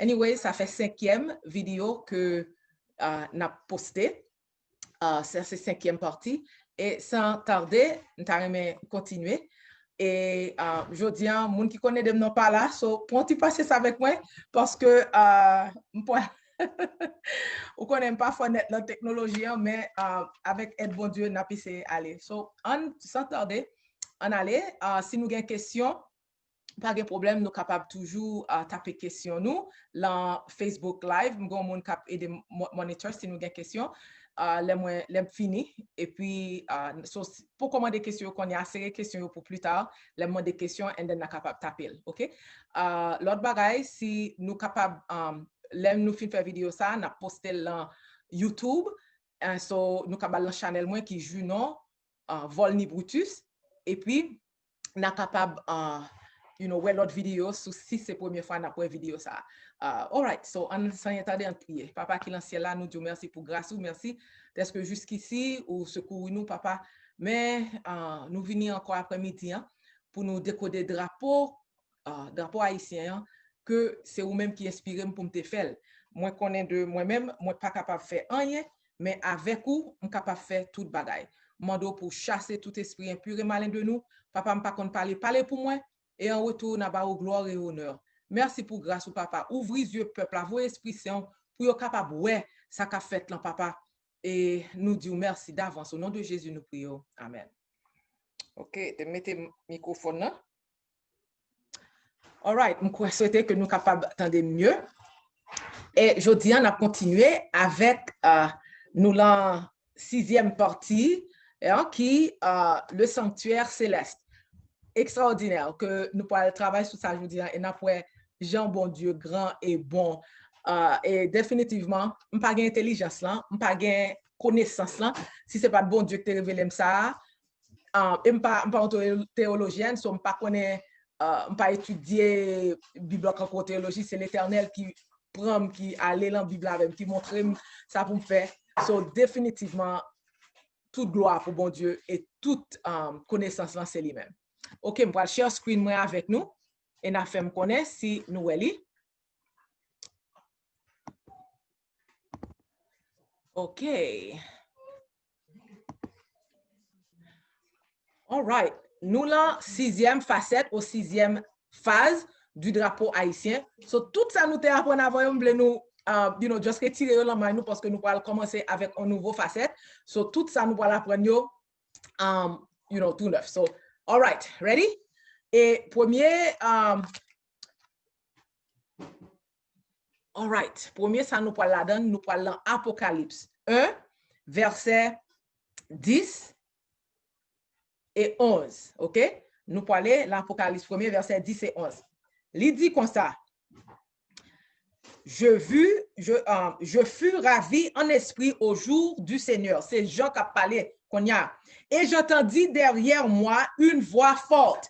Anyway, ça fait 5e vidéo que n'a posté. C'est 5e partie. Et sans tarder, nous allons continuer. Et je dis, les gens qui connaissent de nous pas là, so, pour passer ça avec moi, parce que on connaît pas fort la technologie, mais avec aide bon Dieu, n'a pas aller. So, sans tarder, on allait. Si nous avons une question, pas de problème, nous sommes capables toujours taper question nous dans Facebook Live. Nous avons des moniteurs si nous avons une question. Les fini. Et puis, pour commander des questions, qu'on y a assez de questions pour plus tard, les demander des questions et nous sommes capables de taper. OK? L'autre bagaille, si nous sommes capables, nous fin faire vidéo ça, nous posté dans YouTube. So, nous sommes capables dans channel moins qui joue non, Volny Brutus. Et puis, nous sommes capables ouais, l'autre vidéo, si c'est la première fois qu'on a vidéo ça. All right, so, sans attendre, en prier. Papa qui est dans le ciel là, nous disons merci pour grâce ou merci parce que jusqu'ici, ou secours nous, papa. Mais nous venons encore après-midi pour nous décoder drapeau haïtien, que c'est vous-même qui inspirez pour me faire. Moi, connais de moi-même, moi, pas capable de faire rien, mais avec vous, je suis capable de faire toute bagaille. Mando pour chasser tout esprit impur et malin de nous. Papa, je ne pas parler pour moi. Et en retour, nous avons gloire et honneur. Merci pour grâce au papa. Ouvrez les yeux, peuple, à vos esprits saints, pour être capable, ouais, ça qu'a fait là, papa. Et nous disons merci d'avance. Au nom de Jésus, nous prions. Amen. OK, te mettez le microphone là. All right, je souhaite que nous soyons capables d'entendre mieux. Et je dis, on a continué avec nous la 6e partie, qui le sanctuaire céleste. Extraordinaire que nous pouvons travailler sur ça, je vous dis, et nous avons Jean bon Dieu, grand et bon. Et définitivement, je n'ai pas d'intelligence, je n'ai pas de connaissance, si ce n'est pas de bon Dieu qui t'a révélé ça. Je ne suis pas théologienne, je ne pas étudier la Bible en théologie, c'est l'Éternel qui prend, qui allait dans la Bible avec, qui montre ça pour me faire. So, définitivement, toute gloire pour bon Dieu et toute connaissance, c'est lui-même. OK, je vais share screen avec nous et nous fait me connaître si nous allons. OK. All right. Nous la 6e facette ou 6e phase du drapeau haïtien. So, tout ça nous t'apprend avant nous, just retirer la main nous parce que nous allons commencer avec une nouvelle facette. So, tout ça nous allons apprendre, tout neuf. So, all right, ready? Et premier, all right, premier, ça nous parle là-dedans, nous parlons dans Apocalypse 1, verset 10 et 11, OK? Nous parlons l'Apocalypse 1, verset 10 et 11. Il dit comme ça, je fus ravi en esprit au jour du Seigneur. C'est Jean qui a parlé, qu'on y a. Et j'entendis derrière moi une voix forte,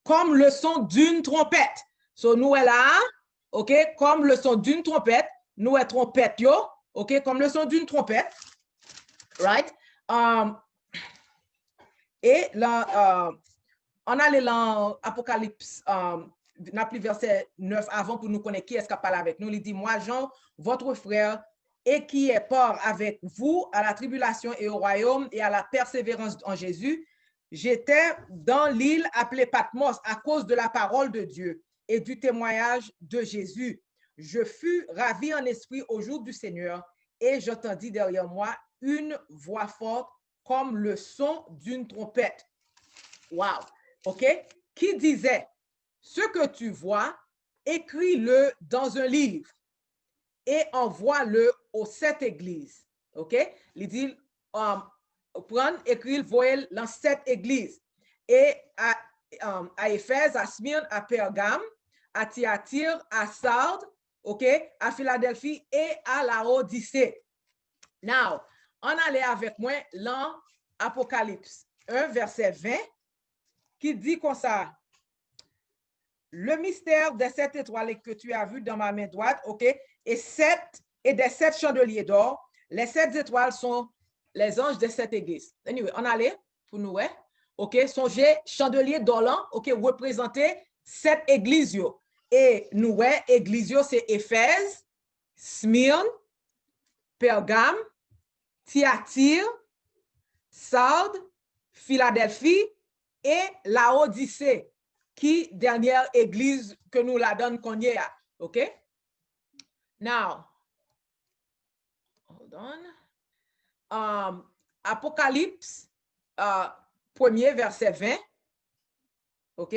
comme le son d'une trompette. So, nous est là, OK, comme le son d'une trompette, nous est trompette, yo, OK, comme le son d'une trompette, right? Et là, on a l'Apocalypse, n'a plus verset 9 avant pour nous connaître qui est-ce qui a parlé avec nous. Il dit, moi, Jean, votre frère, et qui est part avec vous à la tribulation et au royaume et à la persévérance en Jésus, j'étais dans l'île appelée Patmos à cause de la parole de Dieu et du témoignage de Jésus. Je fus ravi en esprit au jour du Seigneur et j'entendis derrière moi une voix forte comme le son d'une trompette. Wow! OK? Qui disait, ce que tu vois, écris-le dans un livre et envoie-le aux 7 églises. OK? Il dit, prendre, écrire, voyez dans 7 églises. Et à Éphèse, à Smyrne, à Pergame, à Thyatire, à Sardes, OK? À Philadelphie et à Laodicée. Now, on allait avec moi dans Apocalypse 1, verset 20, qui dit comme ça, le mystère des 7 étoiles que tu as vu dans ma main droite, OK, et des 7 chandeliers d'or. Les 7 étoiles sont les anges des 7 églises. Anyway, on allait pour nous, OK, songez chandelier d'or là, OK, représenter 7 églises, yo. Et nous, ouais, église, c'est Éphèse, Smyrne, Pergame, Thyatire, Sardes, Philadelphie et Laodicée, qui dernière église que nous la donne qu'on y a. OK? Now, hold on. Apocalypse 1er, verset 20. OK?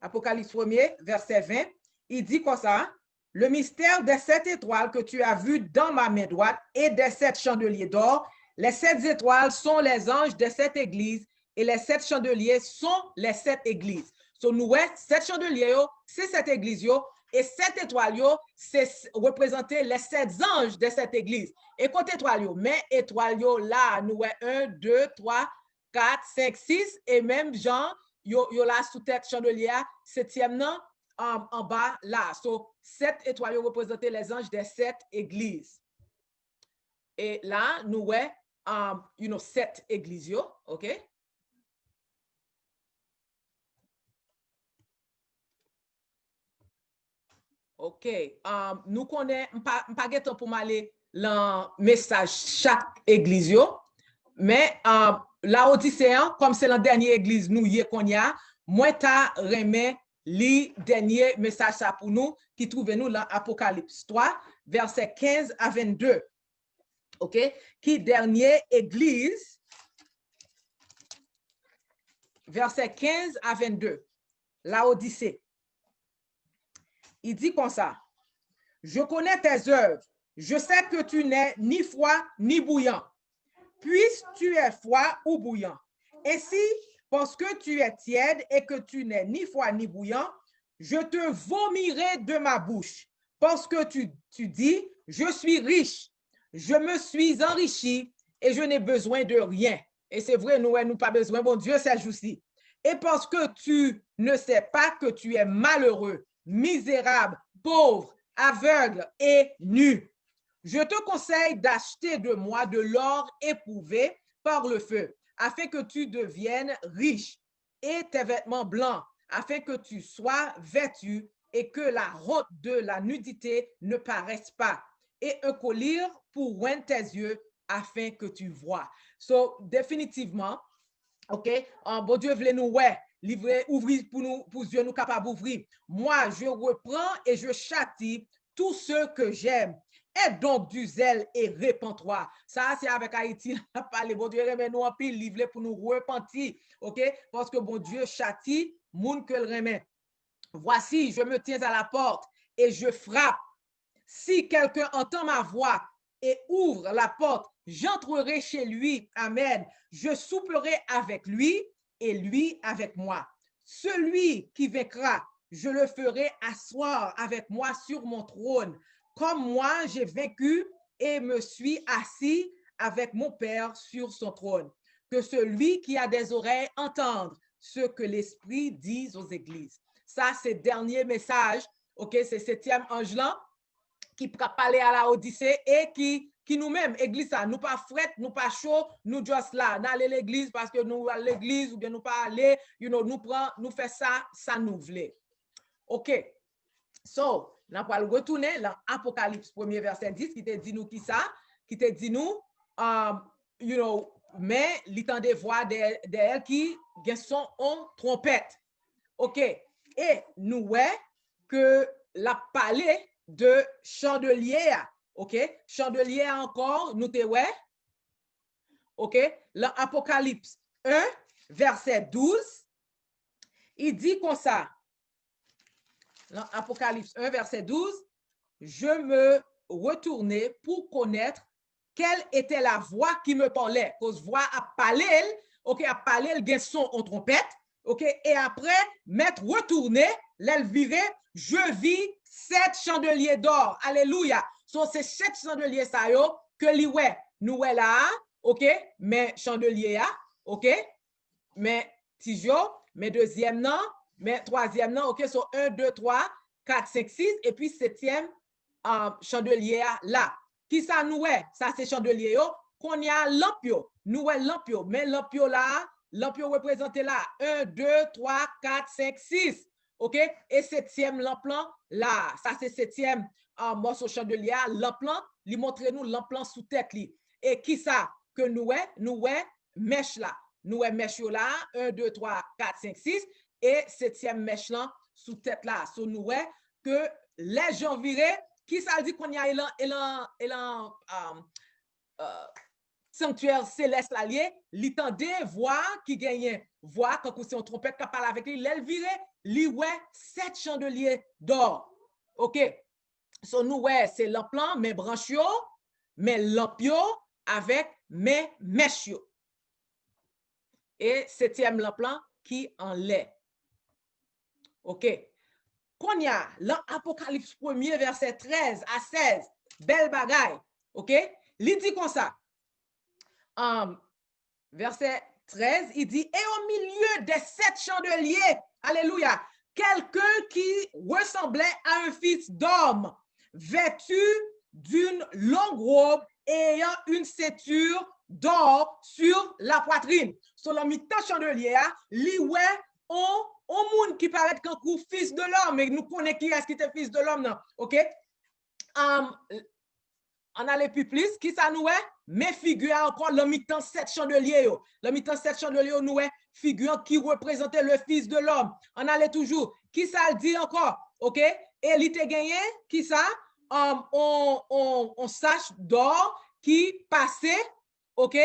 Apocalypse 1er, verset 20. Il dit comme ça, le mystère des 7 étoiles que tu as vu dans ma main droite et des 7 chandeliers d'or. Les 7 étoiles sont les anges des 7 églises et les 7 chandeliers sont les 7 églises. So nous, 7 chandeliers, c'est 7 églises, et 7 étoiles, c'est représenter les 7 anges de cette église. Et côté étoiles, mais étoiles, là, nous, 1, 2, 3, 4, 5, 6, et même Jean, yo là sous tête chandelier, 7e non, en bas là. So, 7 étoiles représentent les anges des 7 églises. Et là, nous, 7 églises, OK? OK. Nous connaissons, pas pour m'aller le message chaque église, mais Laodicéen, comme c'est la dernière église nous y qu'on y a, moi ta remet le dernier message ça pour nous qui trouve nous dans Apocalypse 3, verset 15 à 22. OK? Qui dernière église, verset 15 à 22. Laodicée. Il dit comme ça, je connais tes œuvres, je sais que tu n'es ni froid ni bouillant. Puisque tu es froid ou bouillant. Et si, parce que tu es tiède et que tu n'es ni froid ni bouillant, je te vomirai de ma bouche. Parce que tu dis, je suis riche, je me suis enrichi et je n'ai besoin de rien. Et c'est vrai, nous n'avons pas besoin, bon Dieu, c'est juste. Et parce que tu ne sais pas que tu es malheureux, misérable, pauvre, aveugle et nu. Je te conseille d'acheter de moi de l'or éprouvé par le feu, afin que tu deviennes riche, et tes vêtements blancs, afin que tu sois vêtu et que la honte de la nudité ne paraisse pas, et un collier pour oindre tes yeux, afin que tu vois. So, définitivement, OK, bon Dieu voulait nous livrer, ouvrir pour nous, pour Dieu nous capable d'ouvrir. Moi, je reprends et je châtie tous ceux que j'aime. Et donc du zèle et répands-toi. Ça, c'est avec Haïti, on a parlé. Bon Dieu, remet nous en pile, livrer pour nous repentir. OK, parce que bon Dieu châtie, moun que le remet. Voici, je me tiens à la porte et je frappe. Si quelqu'un entend ma voix et ouvre la porte, j'entrerai chez lui. Amen. Je souperai avec lui et lui avec moi. Celui qui vaincra, je le ferai asseoir avec moi sur mon trône, comme moi j'ai vaincu et me suis assis avec mon Père sur son trône. Que celui qui a des oreilles entende ce que l'Esprit dit aux églises. Ça, c'est le dernier message. OK, c'est 7e ange là qui parler à la Odyssée et qui nous-mêmes, église, ça, nous pas fret, nous pas chaud, nous juste là, nous allons à l'église parce que nous à l'église ou bien nous pas aller, nous fait ça, ça nous voulait. OK. So, nous allons retourner dans Apocalypse 1er verset 10 qui te dit nous qui ça, qui te dit nous, mais l'étend des voix d'elle qui sont en trompette. OK. Et nous, que la palais de chandelier, OK? Chandelier encore, nous te ouais? OK? L'Apocalypse 1, verset 12, il dit comme ça. L'Apocalypse 1, verset 12, je me retournais pour connaître quelle était la voix qui me parlait. Cause voix à parler, OK, à parler, le son en trompette, OK? Et après, m'être retourné, l'elle virait, je vis 7 chandeliers d'or. Alléluia. So, c'est 7 chandeliers ça yo, que li ouais, nous là, OK? Mais chandelier, OK? Mais tijo, mais deuxième non, mais troisième non, OK? So, 1, 2, 3, 4, 5, 6, et puis 7e chandelier là. Qui ça nous est? Ça, c'est chandelier yo, qu'on y a lampio. Nous est lampio, mais lampio là, lampio représenté là, 1, 2, 3, 4, 5, 6. OK? Et septième l'emplant, là, ça c'est septième morceau chandelier, l'emplant, il montre nous l'emplant sous tête li. Et qui ça que nous mèche là. Nous mèche là, 1, 2, 3, 4, 5, 6, et septième mèche là, sous tête là. So nous que les gens virés, qui ça dit qu'on y a sanctuaire céleste l'allié, l'itendé voix qui gagne, voix quand c'est une trompette qui parle avec lui, l'elle viré, li ouais 7 chandeliers d'or. OK. So nous ouais, c'est l'emplant, mais branche mais lampio avec mes mèches. Et septième l'emplant qui en lait. OK. Qu'on y a l'Apocalypse 1er, verset 13 à 16, belle bagaille. OK. Il dit comme ça. Verset 13, il dit, et au milieu des 7 chandeliers, alléluia, quelqu'un qui ressemblait à un fils d'homme, vêtu d'une longue robe ayant une ceinture d'or sur la poitrine. Sur le mi-temps chandelier, li ouais, on monde qui paraît comme fils de l'homme, mais nous connaissons qui est-ce qui était fils de l'homme, non? OK? On a les plus plus, qui ça nous est? Mais figure encore le mi-temps 7 chandeliers. Le mi-temps 7 chandeliers, nous est figure qui représentait le fils de l'homme. On allait toujours. Qui ça le dit encore? OK? Et il était gagné, qui ça? On sache d'or qui passait, OK?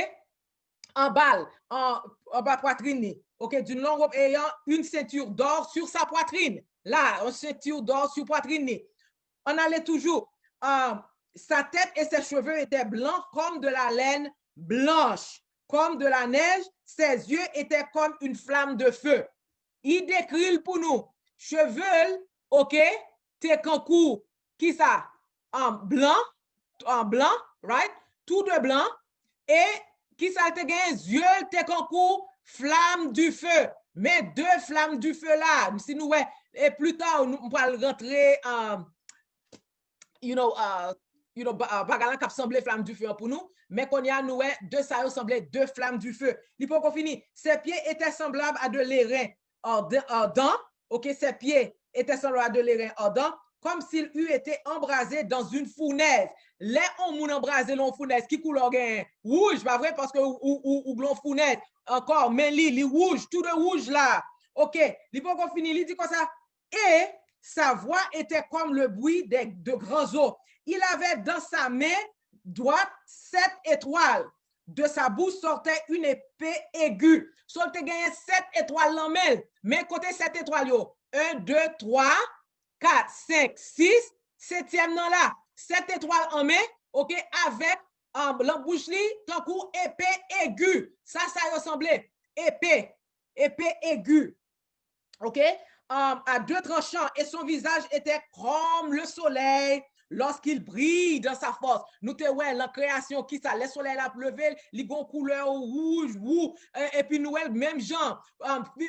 En balle, en bas poitrine. OK? D'une longue robe ayant une ceinture d'or sur sa poitrine. Là, une ceinture d'or sur poitrine. On allait toujours. Sa tête et ses cheveux étaient blancs comme de la laine blanche, comme de la neige. Ses yeux étaient comme une flamme de feu. Il décrit pour nous, cheveux, OK, t'es kankou, qui ça? En blanc, right? Tout de blanc. Et qui ça te gagne? Yeux, t'es kankou, flamme du feu. Mais deux flammes du feu là, si nous, et plus tard, nous allons rentrer bagalan qui semblait flamme du feu pour nous, mais qu'on y a nous deux ça ressemblait deux flammes du feu. Il faut qu'on finisse. Ses pieds étaient semblables à de l'airain ardent. OK, ses pieds étaient semblables à de l'airain ardent, comme s'il eût été embrasé dans une fournaise. Les on embrasé dans une fournaise qui couleur rouge, pas vrai parce que ou blanc fournaise encore, mais li rouge, tout de rouge là. OK, il faut qu'on finisse. Il dit comme ça. Et sa voix était comme le bruit de grands eaux. Il avait dans sa main droite 7 étoiles. De sa bouche sortait une épée aiguë. Soit tu gagné 7 étoiles dans main. Mais côté 7 étoiles, 1, 2, 3, 4, 5, 6, 7e dans là. 7 étoiles en main, OK, avec la bouche li, tant coup épée aiguë. Ça ressemblait. Épée aiguë. OK? À deux tranchants, et son visage était comme le soleil lorsqu'il brille dans sa force. Nous te ouais la création qui ça, le soleil a pleuvé, les gon couleur rouge, et puis nous même genre,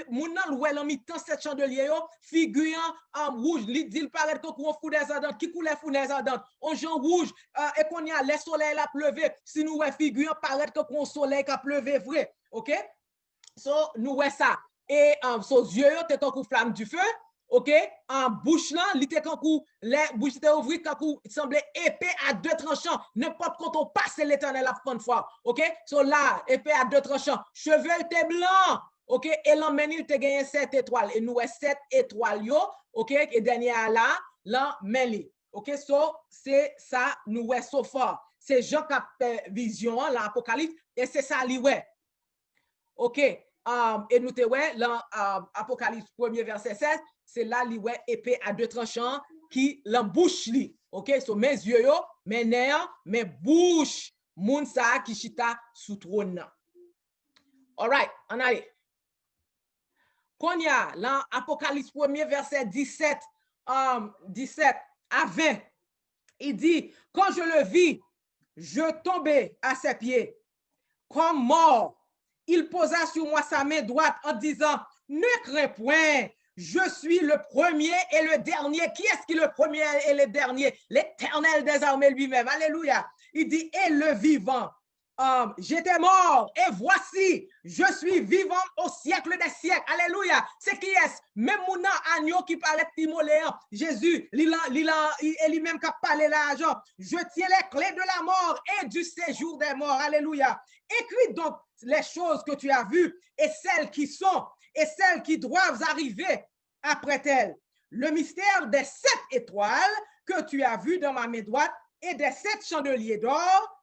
mon nan ouais mi-temps cette chandelier figurant rouge, il dit paraît que on fournaise ardente, qui couleur fournaise ardente, on genre rouge, et qu'on y a le soleil a pleuvé, si nous ouais figurant paraît que on soleil a pleuvé vrai, OK? So nous ouais ça. Et son yeux étaient comme flamme du feu, OK? En bouche là, il était comme les bouches étaient ouvertes comme il semblait épée à deux tranchants. N'importe quand on passe l'Éternel la première fois, OK? So là, épée à deux tranchants. Cheveux étaient blancs, OK? Et l'emmène il était gagné 7 étoiles. Et nous 7 étoiles yo, OK? Et dernier là, l'emmène. OK? So c'est ça nous ouais so fort. C'est Jean qui a vision l'Apocalypse et c'est ça lui ouais. OK? Et nous te ouais, l'Apocalypse 1er verset 16, c'est là li ouais épée à deux tranchants qui l'embouche li. OK? So mes yeux yo, mes nerfs, mes bouches, moun sa qui chita sous trône. All right, on allez. Qu'on y a l'Apocalypse 1er verset 17 à 20, il dit, quand je le vis, je tombais à ses pieds comme mort. Il posa sur moi sa main droite en disant, ne crains point, je suis le premier et le dernier. Qui est-ce qui est le premier et le dernier? L'Éternel des armées lui-même. Alléluia. Il dit, et le vivant. j'étais mort et voici, je suis vivant au siècle des siècles. Alléluia. C'est qui est? Même mon agneau qui parlait timoléen. Jésus, il lui-même qui a parlé là, genre, je tiens les clés de la mort et du séjour des morts. Alléluia. Écris donc les choses que tu as vues et celles qui sont et celles qui doivent arriver après elles. Le mystère des 7 étoiles que tu as vues dans ma main droite et des 7 chandeliers d'or.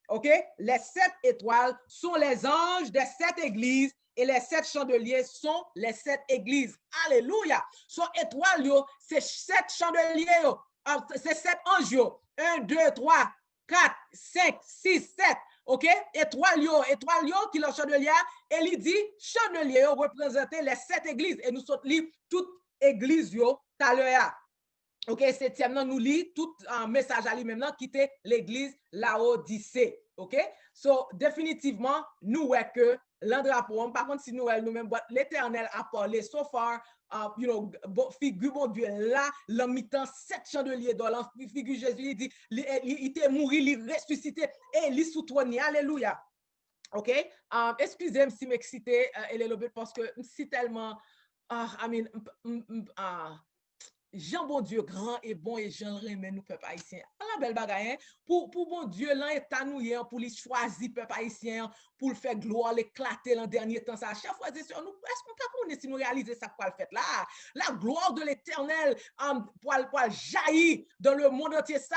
OK? Les 7 étoiles sont les anges des 7 églises et les 7 chandeliers sont les 7 églises. Alléluia! So, étoile, c'est 7 chandeliers, c'est 7 anges. 1, 2, 3, 4, 5, 6, 7. OK? Étoile, qui est le chandelier, et il dit, chandelier représente les 7 églises. Et nous sommes toutes églises, tout à l'heure. OK, septième, nous lit tout un message à lui maintenant qui était l'église Laodicée. OK, so définitivement, nous voyons que l'endrapeau, par contre, si nous nous-mêmes, l'Éternel a parlé so far, figure mon Dieu, là, l'homme mi-temps, 7 chandeliers dans la figure Jésus, il dit, il était mort, il ressuscité, et il est sous trône. Alléluia. OK, excusez-moi si m'exciter, parce que c'est tellement, Jean bon Dieu grand et bon et Jean remet nous peuple haïtien. La belle bagaille pour bon Dieu là est à nous pour lui choisir peuple haïtien pour le faire gloire l'éclater l'an dernier temps ça chaque fois c'est sur nous est-ce qu'on pas connaître si nous réaliser ça quoi le fait là la gloire de l'Éternel pour jaillir dans le monde entier ça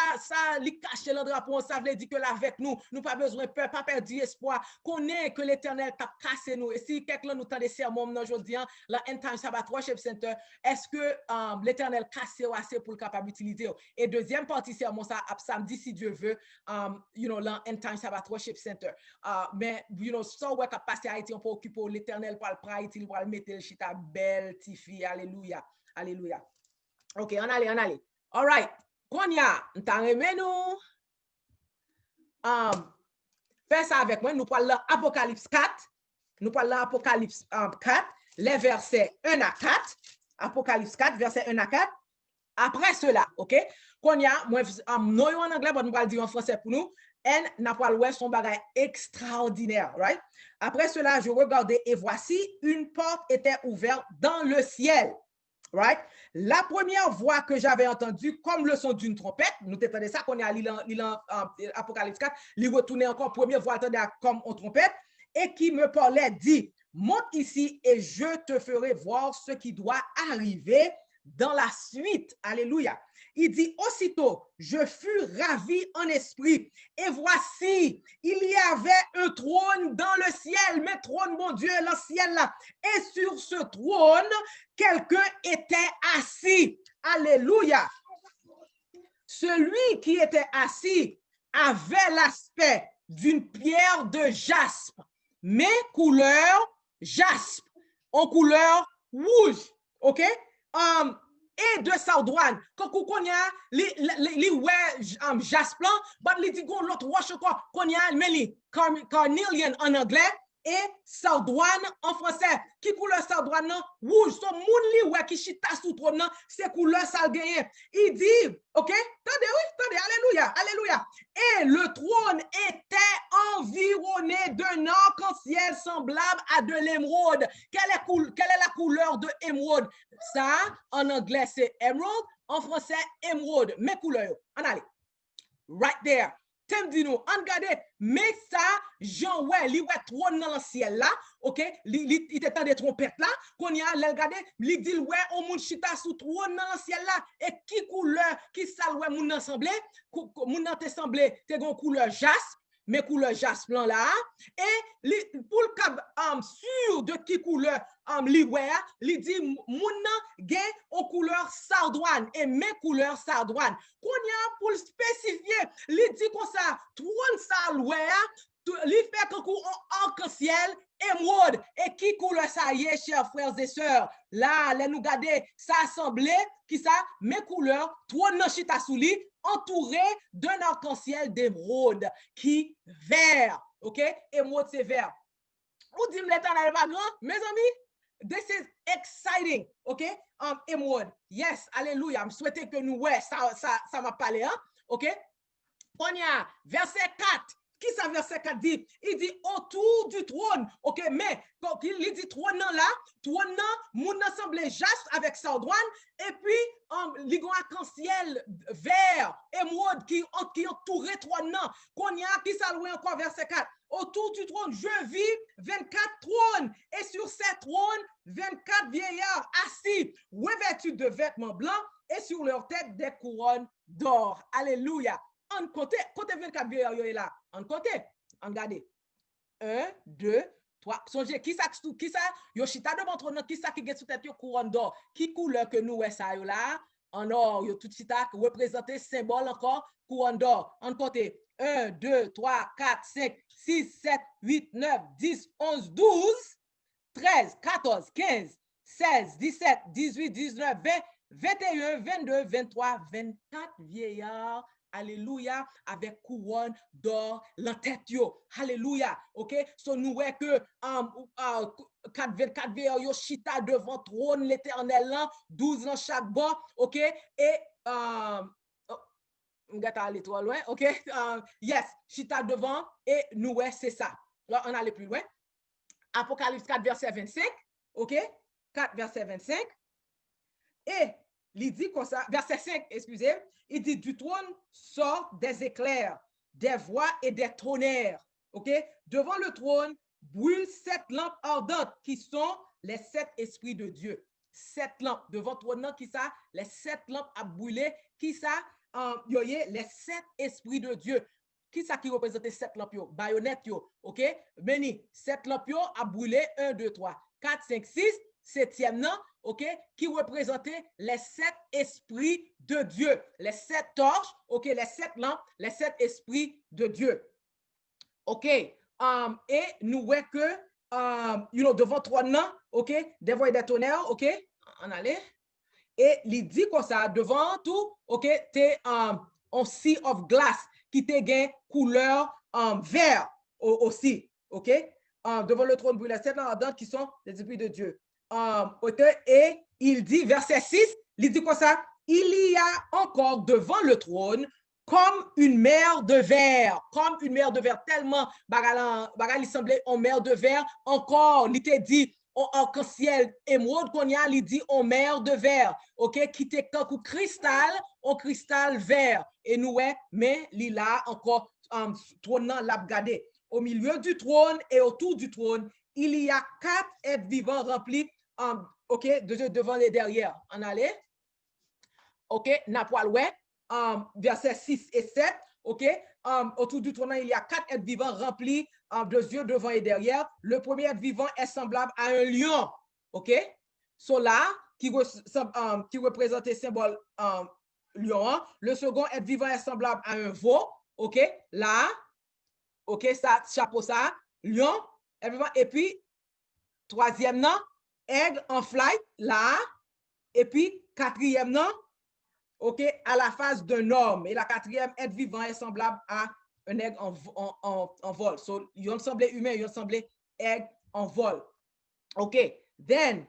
li cacher le drapeau ça veut dire que là avec nous pas besoin peur pas perdre espoir connaît que l'Éternel t'a cassé nous et si quelqu'un nous tend des sermons aujourd'hui la End Time Sabbath Worship Center est-ce que l'Éternel cassé ou assez pour le capable d'utiliser. Et deuxième partie, c'est ça samedi, si Dieu veut, là, End Time Sabbath Worship Center. Mais, ça, ouais, qu'a passé à Haïti, on peut occuper l'Éternel pour le prêtre, il va le mettre le chita belle, tifi, alléluia, alléluia. OK, on allait. All right. Konya, t'as aimé nous? Fais ça avec moi, nous parlons l'Apocalypse 4. Nous parlons l'Apocalypse 4, les versets 1 à 4. Apocalypse 4, verset 1 à 4. Après cela, OK? Qu'on y a, moi, non en anglais, mais nous allons dire en français pour nous. Et n'a pas l'ouest son bagage extraordinaire, right? Après cela, je regardais et voici, une porte était ouverte dans le ciel, right? La première voix que j'avais entendue, comme le son d'une trompette, nous t'entendez ça, qu'on est à l'Apocalypse 4, il retournait encore, première voix entendue comme une trompette, et qui me parlait, dit, monte ici et je te ferai voir ce qui doit arriver dans la suite. Alléluia. Il dit, aussitôt, je fus ravi en esprit. Et voici, il y avait un trône dans le ciel. Mais trône, mon Dieu, le ciel là. Et sur ce trône, quelqu'un était assis. Alléluia. Celui qui était assis avait l'aspect d'une pierre de jaspe, mais couleur jaspe, en couleur rouge, OK? Et de sardouane. Quand on a les jaspe blanc, but les dit l'autre roche quoi, qu'on y a mais carnelian en anglais et sardouane en français. Qui couleur sardouane non? Rouge. So moun li ouais qui chita sous trône non, c'est couleur ça gagné. Il dit, OK? Attendez, alléluia, alléluia. Et le trône était environné d'un arc-en-ciel semblable à de l'émeraude. Quelle est la couleur de émeraude? Ça, en anglais, c'est émeraude. En français, émeraude. Mes couleurs. En allez. Right there. T'aimes dit nous, regardez, mais ça, Jean, ouais, il ouais trône dans le ciel là, OK? Il était des trompettes là, qu'on y a, regardez, il dit, ouais, on moun chita sous trône dans le ciel là, et qui couleur, qui ça, ouais, moun ensemble, moun te semblé, t'es gon couleur jaspe, mais couleur jaspe blanc là, et pour le cap, sûr de qui couleur, li dit, moun gen en couleur sardouane, et mes couleurs sardouane. Qu'on y a pour le spécifier, li dit comme ça, trône sardouane, li fait que en arc-en-ciel, émeraude, et qui couleur ça y est, chers frères et sœurs, là, nous garder, ça assemblé, qui ça, mes couleurs, trône nan chita sou li, entouré d'un arc-en-ciel d'émeraude, qui vert, ok? Émeraude c'est vert. Ou dit l'Éternel pas grand, mes amis? This is exciting, ok? Émeraude, yes, alléluia. Je souhaitais que nous, ouais, ça m'a parlé, hein? Ok? On y a verset 4. Qui ça verset 4 dit? Il dit autour du trône. OK, mais quand il dit trône là, trône là, moun ensemble jaspe avec sardouane et puis ligon arc-en-ciel vert émeraude qui entourait trône là. Qu'on y a qui ça loin encore verset 4. Autour du trône, je vis 24 trônes et sur ces trônes 24 vieillards assis, revêtus de vêtements blancs et sur leur tête des couronnes d'or. Alléluia. En côté 24 vieillards là. En côté, en regardez. 1, 2, 3. Songez, qui ça, Yoshita devant trône, qui ça qui est sous tête couronne d'or? Qui couleur que nous, ça là? En or, yo tout chita représenté symbole encore, couronne d'or. En côté, 1, 2, 3, 4, 5, 6, 7, 8, 9, 10, 11, 12, 13, 14, 15, 16, 17, 18, 19, 20, 21, 22, 23, 24 vieillards. Alléluia, avec couronne d'or, la tête yo. Alléluia, ok? So nous voyons que 24 vieillards yo chita devant trône l'éternel là, 12 dans chaque bord, ok? Et on va aller trop loin, ok? Yes, chita devant et nous voyons c'est ça. Là, on allait plus loin. Apocalypse 4, verset 25, ok? 4, verset 25. Et il dit comme ça, verset 5, excusez, il dit du trône sort des éclairs, des voix et des tonnerres. OK? Devant le trône brûlent 7 lampes ardentes qui sont les 7 esprits de Dieu. 7 lampes devant le trône qui ça, les 7 lampes à brûler, qui ça, les 7 esprits de Dieu. Qui ça qui représente 7 lampes yo? Baïonnette yo. OK? Meni, 7 lampes yo à brûler 1 2 3 4 5 6 septième non, ok, qui représentait les 7 esprits de Dieu, les 7 torches, ok, les 7 lampes, les 7 esprits de Dieu. Ok, et nous voyons que, devant trois noms, ok, des voix et des tonnerres, ok, on allait, et il dit comme ça, devant tout, ok, t'es un sea of glass qui te gagne couleur vert aussi, ok, devant le trône brûle les 7 lampes ardentes qui sont les esprits de Dieu. Et il dit, verset 6, il dit comme ça, il y a encore devant le trône comme une mer de verre, tellement, il semblait en mer de verre, encore, il te dit, en arc-en-ciel émeraude qu'on y a, il dit en mer de verre, ok, qui te comme cristal, en cristal vert, et nous, mais il a encore, trône l'a regardé. Au milieu du trône et autour du trône, il y a 4 êtres vivants remplis, ok, devant et derrière. En allez. Ok, Napoaloué, verset 6 et 7. Ok, autour du trône, il y a 4 êtres vivants remplis de yeux devant et derrière. Le premier être vivant est semblable à un lion. Ok, cela qui représente le symbole lion. Le second être vivant est semblable à un veau. Ok, là, ok, ça, chapeau ça, lion. Et puis, troisième nom, aigle en flight, là. Et puis, quatrième nom, ok, à la face d'un homme. Et la quatrième, être vivant est semblable à un aigle en vol. So, il semblait humain, il semblait aigle en vol. Ok, then,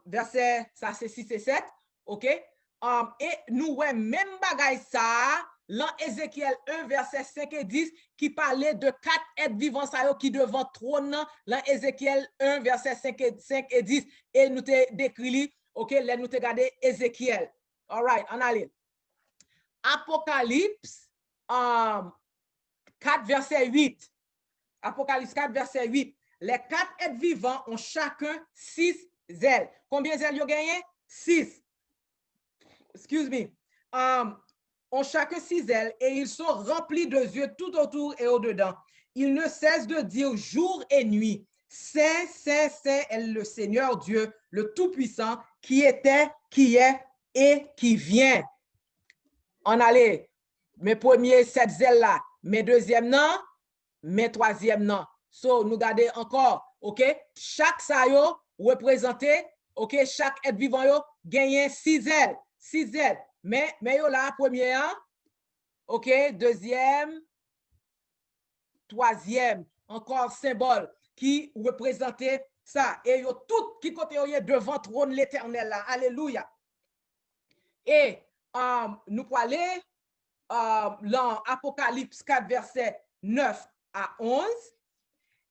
verset, ça c'est 6 et 7, ok, et nous, ouais, même bagaille ça, dans Ézéchiel 1, verset 5 et 10, qui parlait de 4 êtres vivants qui devant trône, dans Ézéchiel 1, verset 5 et 10, et nous te décrit, ok, là nous te regardé Ézéchiel. All right, on allait. Apocalypse 4, verset 8. Apocalypse 4, verset 8. Les 4 êtres vivants ont chacun 6 ailes. Combien d'ailes ils ont gagné? 6. Excuse me. Ont chacun 6 ailes et ils sont remplis de yeux tout autour et au-dedans. Ils ne cessent de dire jour et nuit, Saint, Saint, Saint est le Seigneur Dieu, le Tout-Puissant, qui était, qui est et qui vient. On allait, mes premiers 7 ailes là, mes deuxièmes non, mes troisièmes non. So, nous gardons encore, ok? Chaque sayo représenté, ok? Chaque être vivant yo gagne 6 ailes. 6 ailes. Mais yo là, première, ok? Deuxième, troisième. Encore symbole qui représentait ça. Et yo tout qui côté yo devant trône l'éternel là. Alléluia. Et nous pour aller dans Apocalypse 4, verset 9 à 11.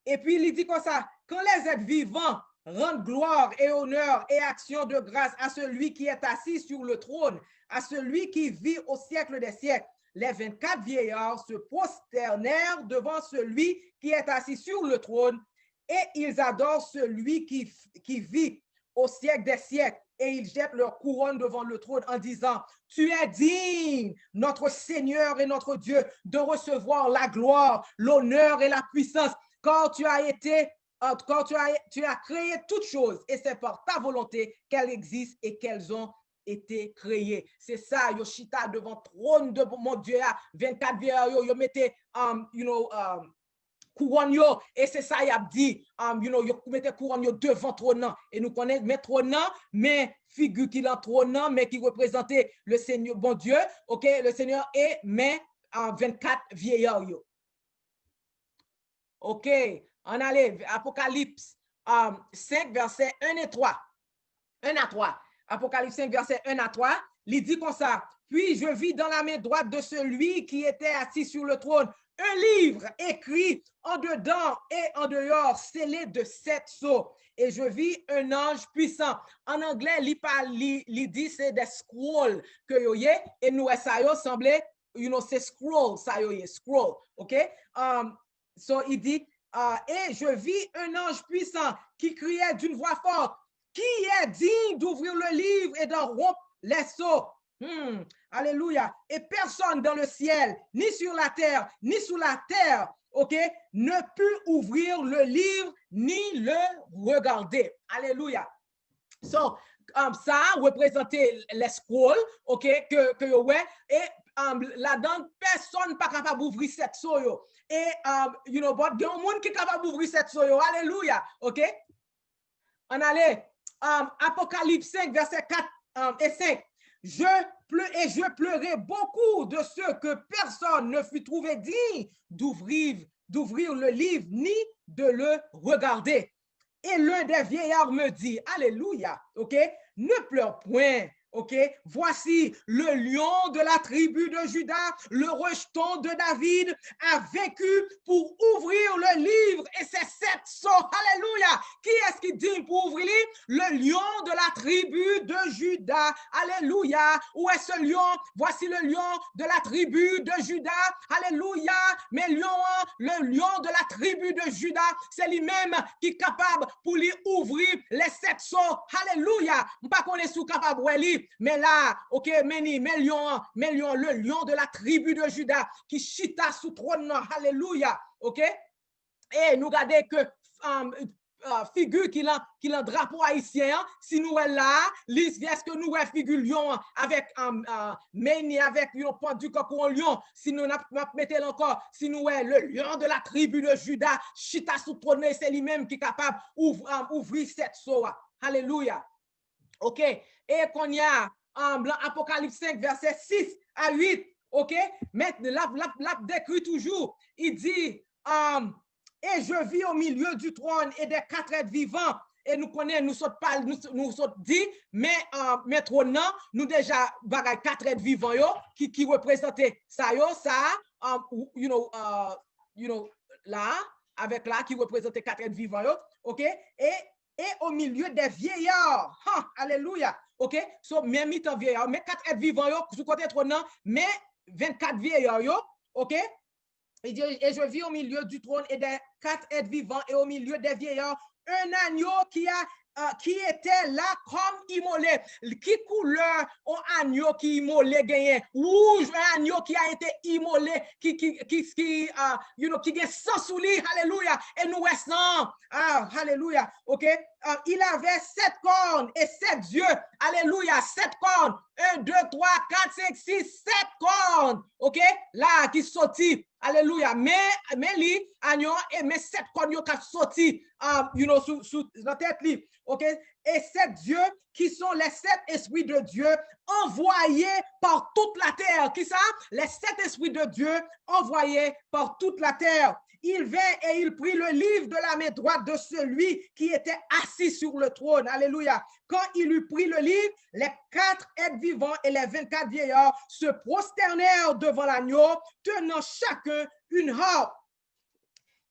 Et puis, il dit comme ça, quand les êtres vivants rendent gloire et honneur et action de grâce à celui qui est assis sur le trône, à celui qui vit au siècle des siècles, les 24 vieillards se prosternèrent devant celui qui est assis sur le trône et ils adorent celui qui vit au siècle des siècles et ils jettent leur couronne devant le trône en disant, tu es digne, notre Seigneur et notre Dieu, de recevoir la gloire, l'honneur et la puissance, car tu as été, quand tu as créé toutes choses et c'est par ta volonté qu'elles existent et qu'elles ont été créées. C'est ça, Yoshita devant le trône de mon Dieu, 24 vieillards, yo mettez, couronne yo, et c'est ça il a dit, yo mettez couronne yo devant trône, et nous connaissons mais trône, mais figure qui l'en trône, mais qui représentait le Seigneur, bon Dieu, ok, le Seigneur et mais 24 vieillards yo. Ok, on allait, Apocalypse 5, verset 1 et 3. 1 à 3. Apocalypse 5, verset 1 à 3. Il dit comme ça. Puis je vis dans la main droite de celui qui était assis sur le trône un livre écrit en dedans et en dehors, scellé de 7 sceaux. Et je vis un ange puissant. En anglais, il dit c'est des scrolls que yo y et nous ça yo semblait, c'est scroll, ça yo y scroll, ok? So il dit, et je vis un ange puissant qui criait d'une voix forte, qui est digne d'ouvrir le livre et d'en rompre les sceaux. Alléluia. Et personne dans le ciel, ni sur la terre, ni sous la terre, ok, ne put ouvrir le livre ni le regarder. Alléluia. So, ça représentait les scrolls, ok, que ouais, et là-dedans, personne n'est pas capable d'ouvrir cette soyo. Et, you know, but il y a un monde qui est capable d'ouvrir cette soyo. Alléluia, ok? On allait, Apocalypse 5, verset 4 et 5. Je pleurais beaucoup de ceux que personne ne fut trouvé digne d'ouvrir le livre ni de le regarder. Et l'un des vieillards me dit, alléluia, ok, ne pleure point, ok, voici le lion de la tribu de Juda, le rejeton de David, a vaincu pour ouvrir le livre et ses 7 sceaux, alléluia. Qui est-ce qui dit pour ouvrir le lion de la tribu de Juda, alléluia. Où est ce lion? Voici le lion de la tribu de Juda, alléluia. Mais le lion de la tribu de Juda, c'est lui-même qui est capable pour lui ouvrir les 7 sceaux, alléluia. Pas qu'on est sous capable mais là, ok, mais lion, le lion de la tribu de Juda qui chita sous trône, alléluia, ok. Et nous regardons que figure qui a drapeau haïtien, si nous est là, est-ce que nous est figure lion avec meni avec un pendu comme un lion, si nous mettons encore, si nous est le lion de la tribu de Juda, chita sous trône, c'est lui-même qui est capable d'ouvrir cette soie, alléluia. OK, et qu'on y a Apocalypse 5, verset 6 à 8, OK, mais la décrit toujours, il dit, et je vis au milieu du trône et des 4 êtres vivants, et nous connaissons, nous sommes dit, mais trône, nous déjà, 4 êtres vivants, qui représentaient ça, là, avec là, qui représentait 4 êtres vivants, OK, et au milieu des vieillards. Alléluia. OK? So, même mi-temps vieillards, mais 4 êtres vivants, sous côté trône, mais 24 vieillards, OK? Et je vis au milieu du trône et des 4 êtres vivants et au milieu des vieillards, un agneau qui était là comme immolé. Qui couleur un agneau qui immolé gagné? Rouge, un agneau qui a été immolé, qui est sans sous lui, alléluia. Et nous restons, alléluia, ok? Il avait 7 cornes et 7 yeux, alléluia, 7 cornes. 1, 2, 3, 4, 5, 6, 7 cornes, ok? Là, qui sortit, alléluia. Mais lui, agneau, et mes 7 cornes qui sont sortis, sous la tête, ok? Et 7 dieux qui sont les 7 esprits de Dieu envoyés par toute la terre. Qui ça? Les 7 esprits de Dieu envoyés par toute la terre. Il vint et il prit le livre de la main droite de celui qui était assis sur le trône. Alléluia. Quand il eut pris le livre, les 4 êtres vivants et les 24 vieillards se prosternèrent devant l'agneau, tenant chacun une harpe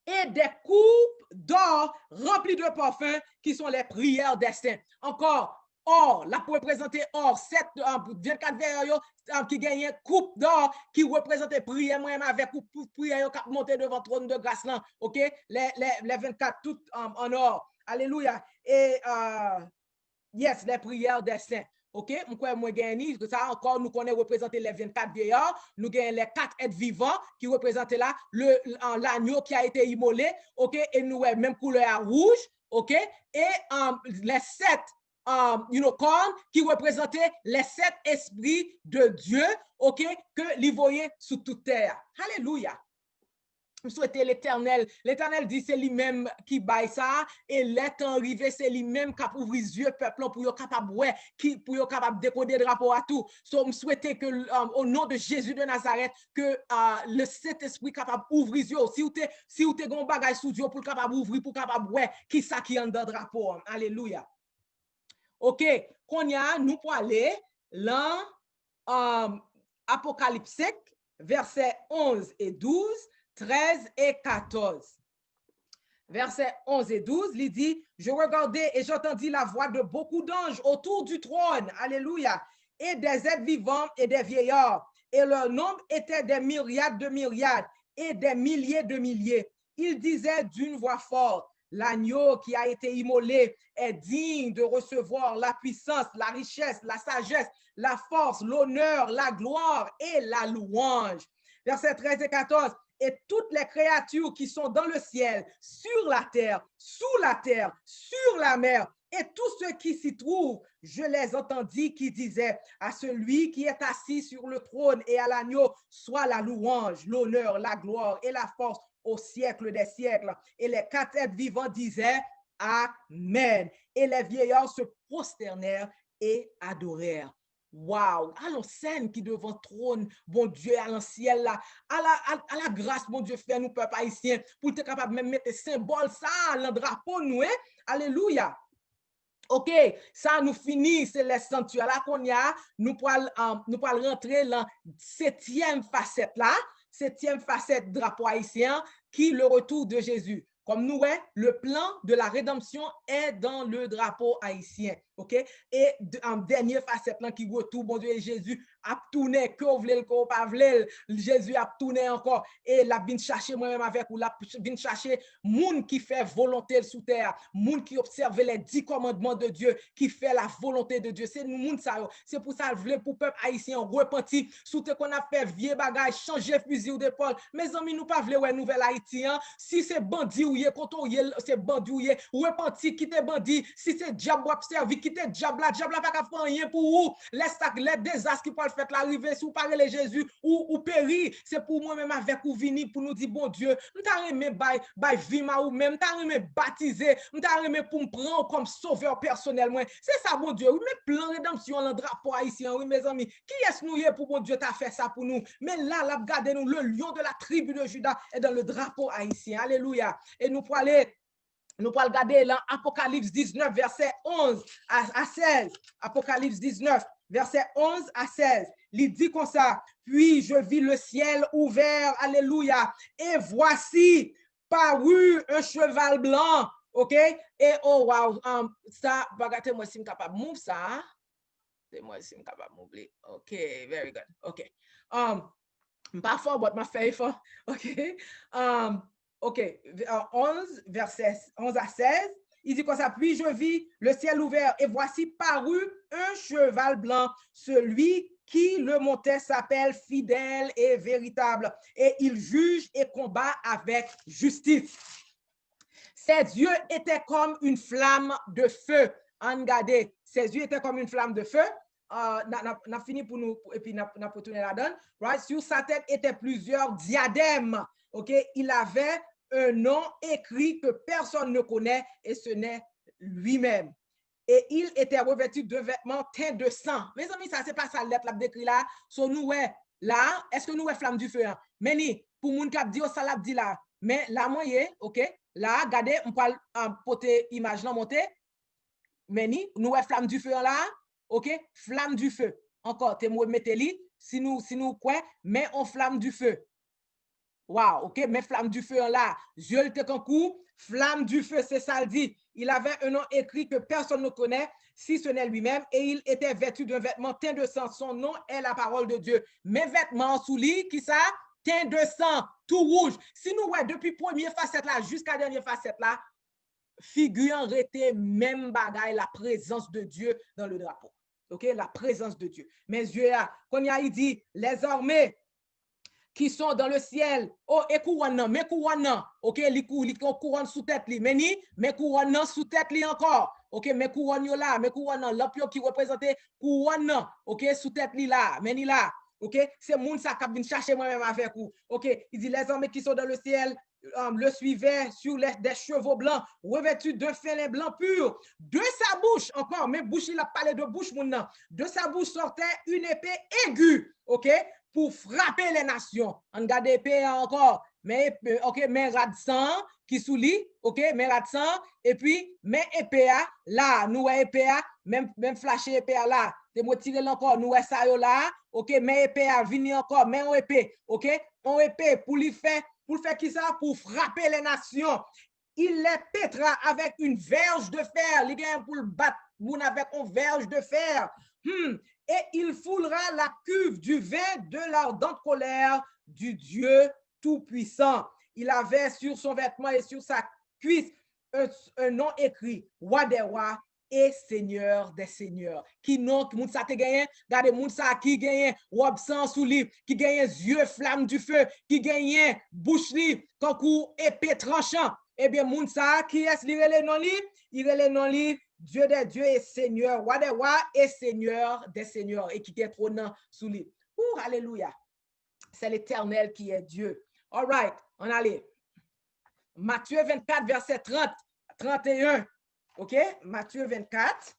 et des coupes d'or remplies de parfums qui sont les prières des saints. Encore, or, là pour représenter or, 24 verres qui gagnent coupe d'or qui représente prière moi avec prière qui monter devant le trône de grâce là, OK? Les 24 tout en or. Alléluia. Et yes, les prières des saints. OK? Moi gagné ça encore nous connaissons représenter les 24 vieillards, nous gagnons les 4 êtres vivants qui représentent là l'agneau qui a été immolé, OK? Et nous même couleur rouge, OK? Et les 7 cornes qui représentaient les 7 esprits de Dieu, OK? Que les voyez sous toute terre. Alléluia. Je souhaite l'Éternel. L'Éternel dit c'est lui-même qui baille ça et l'étant arrivé c'est lui-même qui a ouvert les yeux peuple pour être capable pour capable décoder le rapport à tout. So je souhaite que au nom de Jésus de Nazareth que le Saint-Esprit capable ouvrir les yeux. Si vous avez un bagage sous Dieu pour capable ouvrir pour capable qui ça qui en dans le rapport. Alléluia. OK, qu'on y a nous pour aller dans Apocalypse 5 versets 11 et 12 13 et 14. Versets 11 et 12, il dit, je regardais et j'entendis la voix de beaucoup d'anges autour du trône, alléluia, et des êtres vivants et des vieillards, et leur nombre était des myriades de myriades et des milliers de milliers. Ils disaient d'une voix forte, l'agneau qui a été immolé est digne de recevoir la puissance, la richesse, la sagesse, la force, l'honneur, la gloire et la louange. Versets 13 et 14, et toutes les créatures qui sont dans le ciel, sur la terre, sous la terre, sur la mer, et tous ceux qui s'y trouvent, je les entendis qui disaient à celui qui est assis sur le trône et à l'agneau, soit la louange, l'honneur, la gloire et la force au siècle des siècles. Et les 4 êtres vivants disaient Amen. Et les vieillards se prosternèrent et adorèrent. Wow, à l'ancienne qui devant trône, bon Dieu, à l'ancien là, à la grâce, bon Dieu, fait nous, peuple haïtien, pour être capable de mettre symbole ça, le drapeau, nous, hein? Alléluia. OK, ça nous finit, c'est les sanctuaires là qu'on y a, nous pourrons rentrer dans 7e facette là, 7e facette drapeau haïtien, qui est le retour de Jésus. Comme nous, le plan de la rédemption est dans le drapeau haïtien. OK? Et en dernière facette, là, qui retourne, bon Dieu, Jésus a tourné, que vous voulez, que vous pas voulez, Jésus a tourné encore. Et la vient chercher moi-même avec vous, la vient chercher monde qui fait volonté sous terre, monde qui observe les 10 commandements de Dieu, qui fait la volonté de Dieu. C'est nous, monde ça. C'est pour ça, que pour peuple haïtien, repenti, sous ce qu'on a fait vieux bagage, changer fusil d'épaule. Mes amis, nous pas voulons, nouvel Haïtien. Si c'est bandit ou c'est bandit ou repenti, quitte bandit. Si c'est diable observe, quitte diable là pas faire rien pour vous. Les désastres qui peuvent faire l'arrivée sous parler les Jésus ou périr, c'est pour moi-même avec ou venir pour nous dire bon Dieu, nous t'a aimé by vima ou même t'a aimé baptiser, nous t'a aimé pour me prendre comme sauveur personnel moi. C'est ça bon Dieu, oui mais plan rédemption le drapeau haïtien, oui mes amis. Qui est-ce nous pour bon Dieu t'a fait ça pour nous? Mais là regardez nous le lion de la tribu de Juda est dans le drapeau haïtien. Alléluia. Et nous pour aller nous allons regarder l'Apocalypse 19, verset 11 à 16. Apocalypse 19, verset 11 à 16. Il dit comme ça, puis je vis le ciel ouvert, alléluia, et voici parut un cheval blanc, ok? Et oh wow, ça, bagatez-moi si je suis capable de move ça. C'est moi si je suis capable de move. Ok, very good, ok. Pas fort, but ma fait fort, ok? OK, 11, verset 11 à 16, il dit comme ça, puis je vis le ciel ouvert et voici parut un cheval blanc, celui qui le montait s'appelle fidèle et véritable, et il juge et combat avec justice. Ses yeux étaient comme une flamme de feu. Regardez, ses yeux étaient comme une flamme de feu. N'a fini pour nous, et puis n'a pas tourné la donne. Right? Sur sa tête étaient plusieurs diadèmes. OK? Il avait un nom écrit que personne ne connaît et ce n'est lui-même. Et il était revêtu de vêtements teints de sang. Mes amis, ça, c'est pas ça, lettre décrit là. So, nous, là, est-ce que nous, flamme du feu? Hein? Mais ni, pour moun qui dit, ça l'a dit là. Mais là, moi, OK? Là, regardez, on parle en poté image là, monter. Mais ni, nous, flamme du feu là. OK? Flamme du feu. Encore, te mettez-li, si nous quoi, mais on flamme du feu. Wow, ok, mais flamme du feu là, Dieu était qu'un coup, flamme du feu, c'est ça le dit. Il avait un nom écrit que personne ne connaît, si ce n'est lui-même, et il était vêtu d'un vêtement teint de sang. Son nom est la parole de Dieu. Mes vêtements sous lit, qui ça? Teint de sang, tout rouge. Si nous, ouais, depuis première facette là, jusqu'à dernière facette là, figure arrêté même bagaille, la présence de Dieu dans le drapeau. Ok, la présence de Dieu. Mes yeux, quand il dit, les armées qui sont dans le ciel, oh, et couronne, mais couronne, ok, li couronne sous tête li, mais couronne sous tête li encore, ok, mais couronne là, mais couronne, l'opio qui représente couronne, ok, sous tête li là, mais ni là, ok, c'est moun ça qui vient chercher moi-même avec vous, ok, il dit les hommes qui sont dans le ciel, le suivaient sur des chevaux blancs, revêtus de félin blanc pur. De sa bouche, encore, mais bouche, il a parlé de bouche, mon de sa bouche sortait une épée aiguë, ok, pour frapper les nations. On garde épée encore, mais ok, mais radsan qui sous lit, ok, mais radsan, et puis mais épée là, nous épée même flasher épée là, te motiver encore, nous ça yo là, ok, mais épée venir encore, mais on épée, ok, on épée pour lui faire qui ça, pour frapper les nations. Il les pètera avec une verge de fer, il vient pour le battre, vous avec une verge de fer. Et il foulera la cuve du vin de l'ardente colère du Dieu Tout-Puissant. Il avait sur son vêtement et sur sa cuisse un nom écrit, Roi des rois et Seigneur des seigneurs. Qui non, qui moun sa te gagné, regardez moun sa qui gagne robe sans sous livre, qui gagne yeux flamme du feu, qui gagne bouche livre, kankou épée tranchant. Eh bien, moun sa qui est le non li, il est le non li, Dieu des dieux et Seigneur, roi des rois et Seigneur des seigneurs, et qui est trônant sous lui. Ouh, alléluia. C'est l'Éternel qui est Dieu. All right, on allait. Matthieu 24, verset 30, 31. OK? Matthieu 24,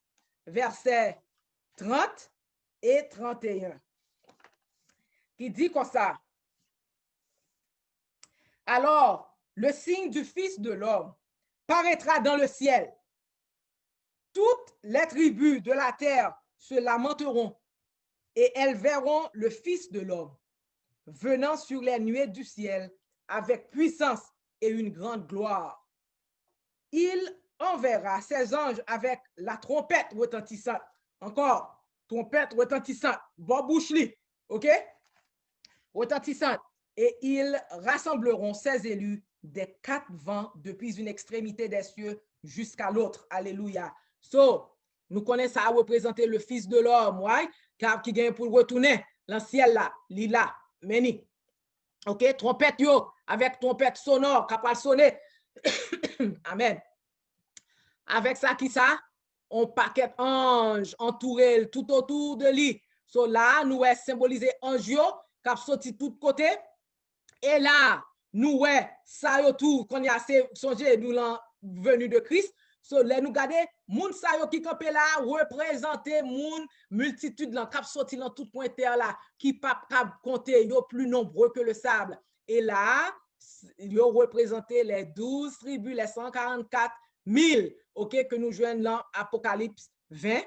verset 30 et 31. Qui dit comme ça. Alors, le signe du Fils de l'homme paraîtra dans le ciel. Toutes les tribus de la terre se lamenteront et elles verront le Fils de l'homme venant sur les nuées du ciel avec puissance et une grande gloire. Il enverra ses anges avec la trompette retentissante. Encore, trompette retentissante. Bon bouche li, ok? Retentissante. Et ils rassembleront ses élus des quatre vents depuis une extrémité des cieux jusqu'à l'autre. Alléluia. So, nous connaissons ça à représenter le Fils de l'homme, right? Qui gagne pour retourner dans le ciel là, lila, meni. Ok, trompette yo, avec trompette sonore, capable sonner. Amen. Avec ça, qui ça? On paquet ange entouré tout autour de lui. So là, nous est symbolisé ange yo, qui a sorti tout côté. Et là, nous est ça yo tout, qu'on y a songé, nous l'en venu de Christ. So, là, nous regardons, moun sa yo qui campé là, représenter moun multitude là, qui sorti dans tout point terre là, qui pas compter, yo plus nombreux que le sable. Et là, yo représenté les 12 tribus, les 144 000, ok, que nous joignons dans Apocalypse 20,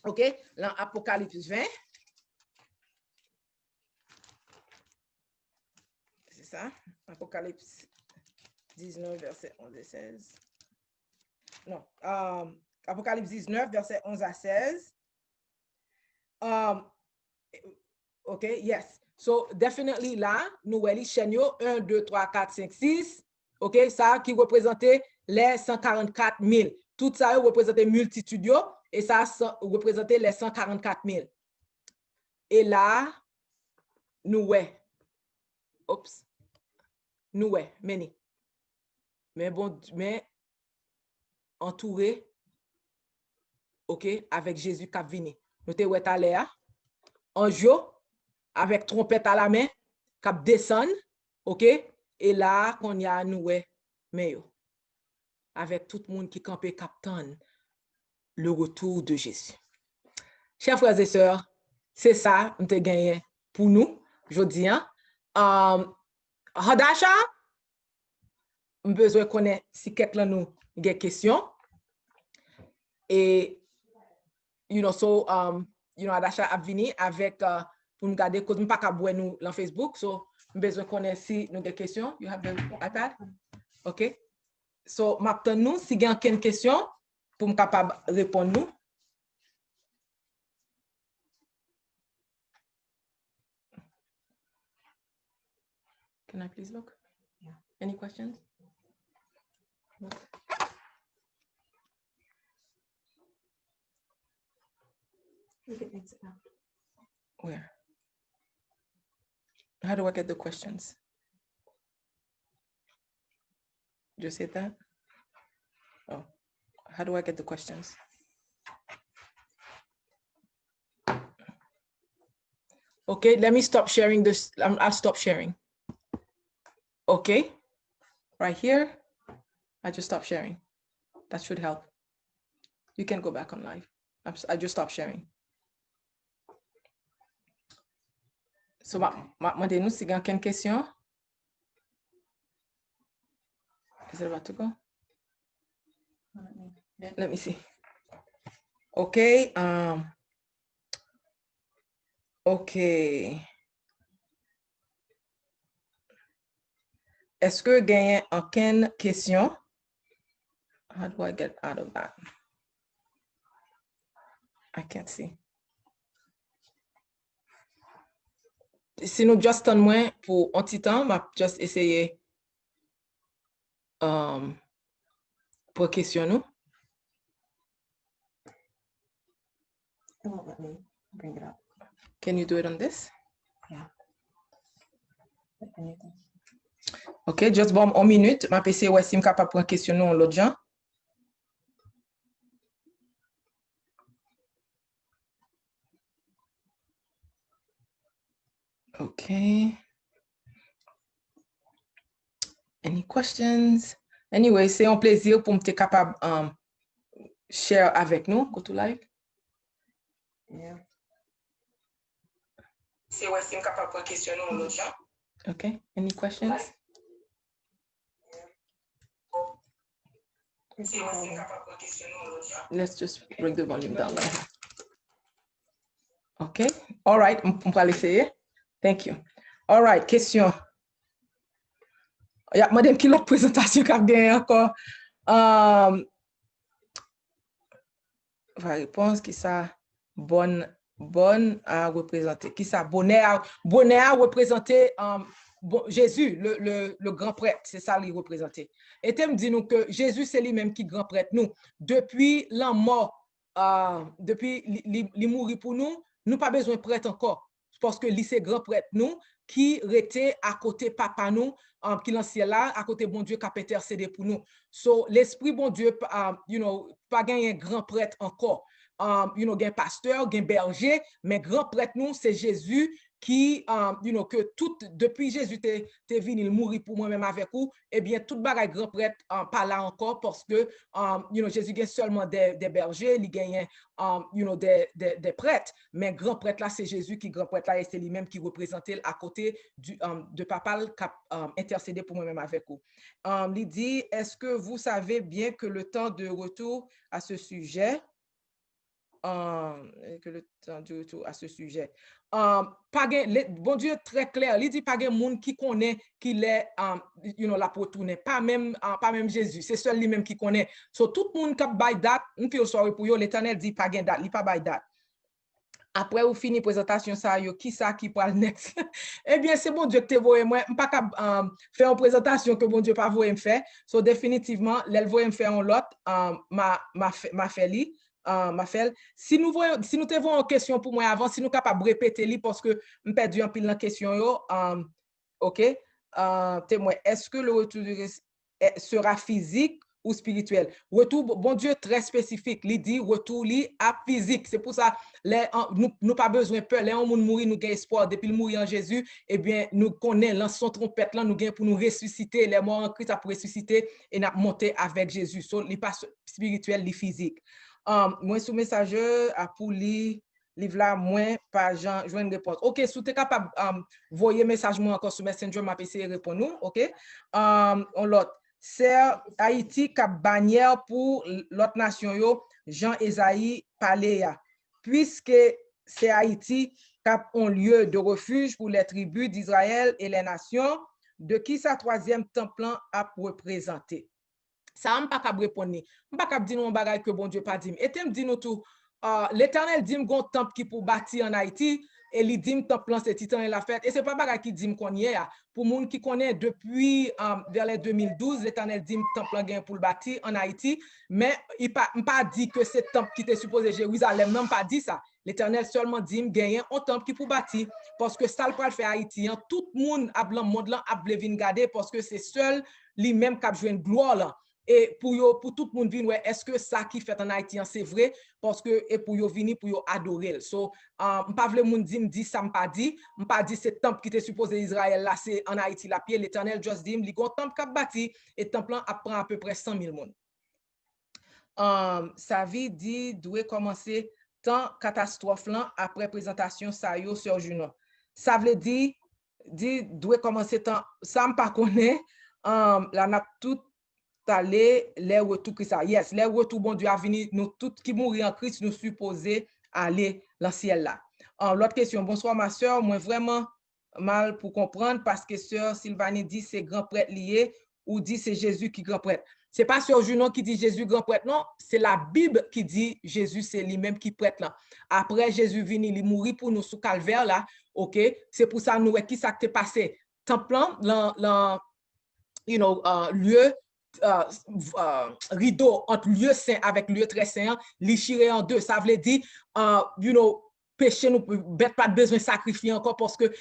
ok, dans Apocalypse 20. C'est ça, Apocalypse 19, verset 11 et 16. Non, Apocalypse 19, verset 11 à 16. OK, yes. So, definitely là, nous voyons les chaînes 1, 2, 3, 4, 5, 6. OK, ça qui représentait les 144 000. Tout ça représentait multitude et ça représentait les 144 000. Et là, nous voyons. Oups. Nous voyons, mais bon, mais entouré, ok, avec Jésus qui a venu. Nous te ouet à l'air, en jour, avec trompette à la main, qui descend, ok, et là, qu'on y a nous, mais avec tout le monde qui campait, captain, le retour de Jésus. Chers frères et sœurs, c'est ça, nous te gagné pour nous, je dis, Hadasha, on besoin connaître si quelqu'un nous a des questions. Et, you know, so, you know, Hadasha a venu avec, pour nous garder, cause nous pas qu'à boire nous dans Facebook, so, besoin connaître si nous des questions. You have the iPad? OK. So, maintenant, nous, si vous avez une question, pour me capable répondre nous. Can I please look? Yeah. Any questions? No. You can exit out. Where? How do I get the questions? Just hit that? Oh, how do I get the questions? Okay, let me stop sharing this. I'll stop sharing. Okay, right here, I just stopped sharing. That should help. You can go back on live. I just stopped sharing. So, demandez-nous si vous avez une question. Is it about to go? Let me see. Okay. Okay. Est-ce que vous avez aucune question? How do I get out of that? I can't see. Si nous just en moins pour un petit temps, m'a just essayer pour question nous. It won't let me bring it up. Can you do it on this? Yeah. Anything. OK, just bon, 1 minute. Ma PC, ouais, si je suis capable de prendre question nous, l'autre gens. Okay. Any questions? Anyway, c'est un plaisir pour me être capable share avec nous, go to live. Yeah. C'est ouais, si je capable de prendre question nous, l'autre gens. Okay. Any questions? Let's just bring the volume down. Okay. All right. On va l'essayer. Thank you. All right. Question. Il y a madame qui l'autre présentation qui a gagné encore. Réponse qui ça bonne à représenter. Qui ça bonnet à représenter Jésus, le grand prêtre, c'est ça qu'il représentait. Et tu me dis nous que Jésus, c'est lui-même qui grand prêtre nous. Depuis la mort, depuis il mourit pour nous, nous pas besoin de prêtre encore. Parce que lui, c'est grand prêtre nous, qui était à côté papa nous, qui l'ancien là, à côté bon Dieu qui a intercédé pour nous. So, l'esprit bon Dieu, pas gagner un grand prêtre encore. Un pasteur, un berger, mais grand prêtre nous, c'est Jésus qui, que tout, depuis Jésus t'est venu, il mourit pour moi-même avec vous, eh bien, tout bagaille grand prêtre, pas là encore, parce que, Jésus gagne seulement des bergers, il gagne, des prêtres, mais grand prêtre là, c'est Jésus qui grand prêtre là, et c'est lui-même qui représentait à côté de papa qui a intercédé pour moi-même avec vous. Il dit, est-ce que vous savez bien que le temps de retour à ce sujet, bon Dieu très clair, il dit pas de monde qui connaît qu'il est la retourner, pas même Jésus, c'est seul lui-même qui connaît. So tout le monde qui by date, on peut soirée pour yo, l'Éternel dit pas de date, il pas by date. Après vous fini présentation ça yo, qui ça qui parle next? Eh bien c'est bon Dieu que te voye moi, pas faire une présentation que bon Dieu pas voye me faire. So définitivement, l'elle voye me faire un lot ma fait li. Si nous te voyons une question pour moi avant, si nous sommes capables de répéter parce que nous perdu un pile de question, OK? Témoin, est-ce que le retour sera physique ou spirituel? Retour, bon Dieu, très spécifique. Il dit retour à physique. C'est pour ça, nous n'avons pas besoin de peur. Les gens mourir, nous avons espoir. Depuis le mourir en Jésus, eh bien, nous connaissons son trompette là, nous gagnons pour nous ressusciter. Les morts en Christ pour ressusciter et nous monter avec Jésus. So, il n'est pas spirituel, il est physique. Moi, sous messageur, pour livre là, moi, pas Jean, joindre réponse. OK, si tu es capable voyer message moi encore sur Messenger, m'a essayer répondre nous, OK? On l'autre. C'est Haïti qui a bannière pour l'autre nation, Jean Esaïe Paléa. Puisque c'est Haïti, cap un lieu de refuge pour les tribus d'Israël et les nations, de qui sa troisième temple a représenté. Ça, je ne peux pas répondre. Je ne peux pas dire un bagage que bon Dieu pas dit. Et tu me dis nous tout, l'Éternel dit un temple qui pour bâtir en Haïti, et il dit temple c'est titan et la fête. Et ce n'est pas bagage qui dit qu'on y est. Pour les gens qui connaissent depuis vers les 2012, l'Éternel dit temple pour le bâtir en Haïti, mais il n'a pas dit que c'est temple qui était supposé Jérusalem. Non, pas dit ça. L'Éternel seulement dit gagne un temple qui pour bâtir parce que ça le fait Haïti. Tout le monde a blanc monde là a venir garder parce que c'est seul lui-même qui a joué une gloire là. Et pour tout le monde venir, ouais, est-ce que ça qui fait en Haïti, c'est vrai? Parce que, et pour yo venir, pour yo adorer. So, m'pa vle moun dit ça m'pa dit c'est temple qui était supposé Israël là, c'est en Haïti, la pied, l'Éternel just dit, li gon temple qui bâti, et temple là prend à peu près 100 000 moun. Sa vie dit, doit commencer tant catastrophe là, après présentation, ça yo sur Juno. Ça veut dire, doit commencer tant, ça m'pa connaît, la n'a tout aller les retours Christ. Yes, les retours bon Dieu a venu, nous tous qui mourir en Christ, nous supposés aller dans le ciel là. L'autre question, bonsoir ma soeur, moi vraiment mal pour comprendre parce que sœur Sylvanie dit c'est grand prêtre lié ou dit c'est Jésus qui grand prêtre. C'est pas sœur Junon qui dit Jésus grand prêtre, non, c'est la Bible qui dit Jésus c'est lui-même qui prêtre là. Après Jésus venu, il mourit pour nous sous calvaire là, OK? C'est pour ça nous qui ça t'est passé. Temple là, you know, lieu rideau entre lieu saint avec lieu très saint, li chiré en deux. Ça veut dire, you know, péché nous bête pas besoin de sacrifier encore parce que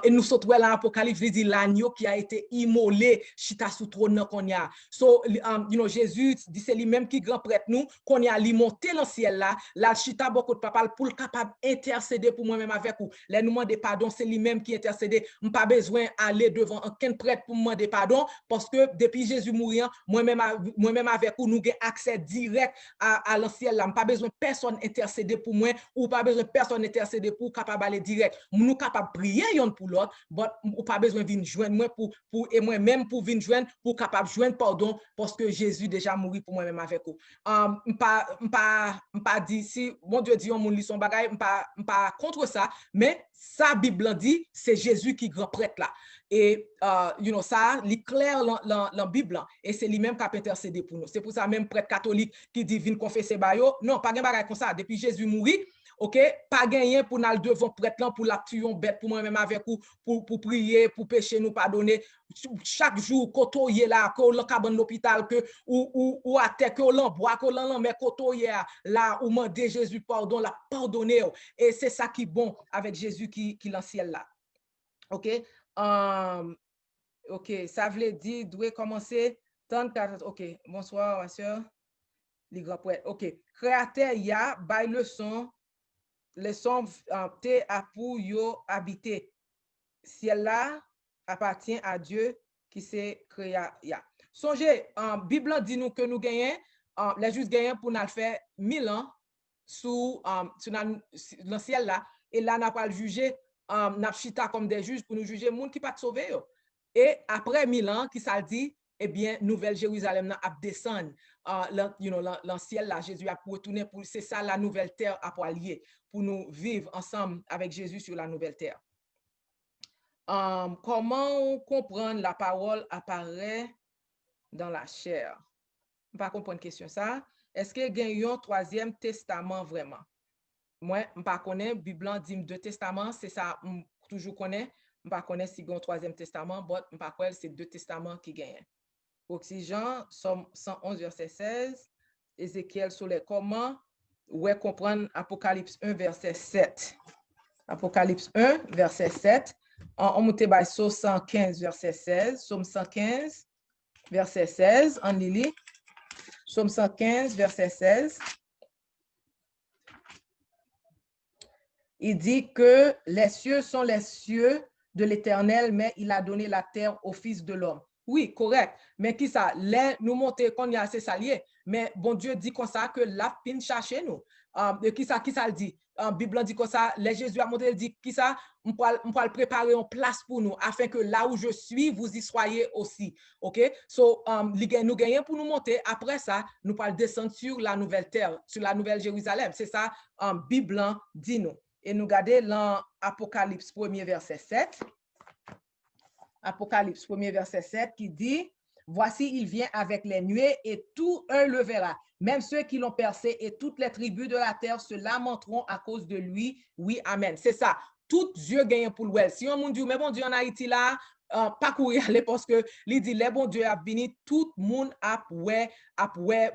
et nous sommes là l'Apocalypse dit l'agneau qui a été immolé chita sous trône qu'on y a. So you know Jésus dit c'est lui-même qui grand prêtre nous qu'on y a li monter dans ciel là chita beaucoup de papa pour capable intercéder pour moi même avec vous. Les nous demander pardon, c'est lui-même qui intercède. On pas besoin aller devant aucun prêtre pour demander pardon parce que depuis Jésus mourir, moi-même avec vous nous avons accès direct à l'ancien là. Pas besoin personne intercéder pour moi ou pas besoin personne intercéder pour capable aller direct. Nous capable prier pour l'autre, ou pas besoin de venir joindre moi pour et moi-même pour venir joindre pour capable joindre pardon parce que Jésus déjà mouru pour moi-même avec vous. Pas dit si mon Dieu dit on mon lit son bagaille, pas contre ça, mais sa Bible dit c'est Jésus qui grand prêtre là. Et you know ça, il clair dans Bible et c'est lui-même qui a intercédé pour nous. C'est pour ça même prêtre catholique qui dit vinn confesser bayo, non, pas gen bagaille comme ça depuis Jésus mouru. OK, pas gagner pour nous devant prêtre là pour la tuer bête pour moi même avec vous pour prier pour pécher nous pardonner chaque jour kotoyer là que le cabane l'hôpital que ou à terre que l'embois que l'en mais kotoyer là ou demander Jésus pardon la pardonner et c'est ça qui bon avec Jésus qui l'ancien là. OK, OK, ça veut dire doit commencer 34. OK, bonsoir ma soeur les grands prêtres. OK, créateur ya bail leçon les sont te à pour yo habiter. Ciel là appartient à Dieu qui s'est créé. Songez, Bible dit nous que nous gagnons, les justes gagnent pour nous faire 1000 ans sous le ciel là, et là n'a pas le juger, n'a chita comme des juges pour nous juger monde qui pas sauvé. Et après 1000 ans, qui ça dit, eh bien, Nouvelle Jérusalem a descendu. L'ancien là, Jésus a retourné pour c'est ça la nouvelle terre à allier pour nous vivre ensemble avec Jésus sur la nouvelle terre. Comment comprendre la parole apparaît dans la chair? Je ne pas comprendre question ça. Est-ce que il y a un troisième testament vraiment? Moi, je ne pas connais Bible dit deux testaments, c'est ça toujours connais. Je ne pas connais si il y a un troisième testament, mais je ne pas connais c'est deux testaments qui gagnent. Oxygène, Somme 111, verset 16, Ézéchiel sur les comment, ouais comprendre Apocalypse 1, verset 7. Apocalypse 1, verset 7. On monte by Somme 115, verset 16. Somme 115, verset 16. En Lili. Somme 115, verset 16. Il dit que les cieux sont les cieux de l'Éternel, mais il a donné la terre au Fils de l'homme. Oui, correct. Mais qui ça? Les nous monter qu'on y a assez salier. Mais bon Dieu dit comme ça que la fin chercher nous. Qui ça le dit? Bible dit comme ça, les Jésus a monté, il dit qui ça? On peut préparer une place pour nous afin que là où je suis, vous y soyez aussi. OK? So, nous gagnons pour nous monter. Après ça, nous allons descendre sur la nouvelle terre, sur la nouvelle Jérusalem. C'est ça, Bible dit nous. et nous garder dans Apocalypse 1er verset 7. Apocalypse 1er verset 7 qui dit, voici, il vient avec les nuées et tout un le verra, même ceux qui l'ont percé et toutes les tribus de la terre se lamenteront à cause de lui. Oui, amen. C'est ça. Tout Dieu gagne pour le. Si on dit, mais bon Dieu en Haïti là, pas courir aller parce que il dit, les bon Dieu a béni, tout le monde a ouais,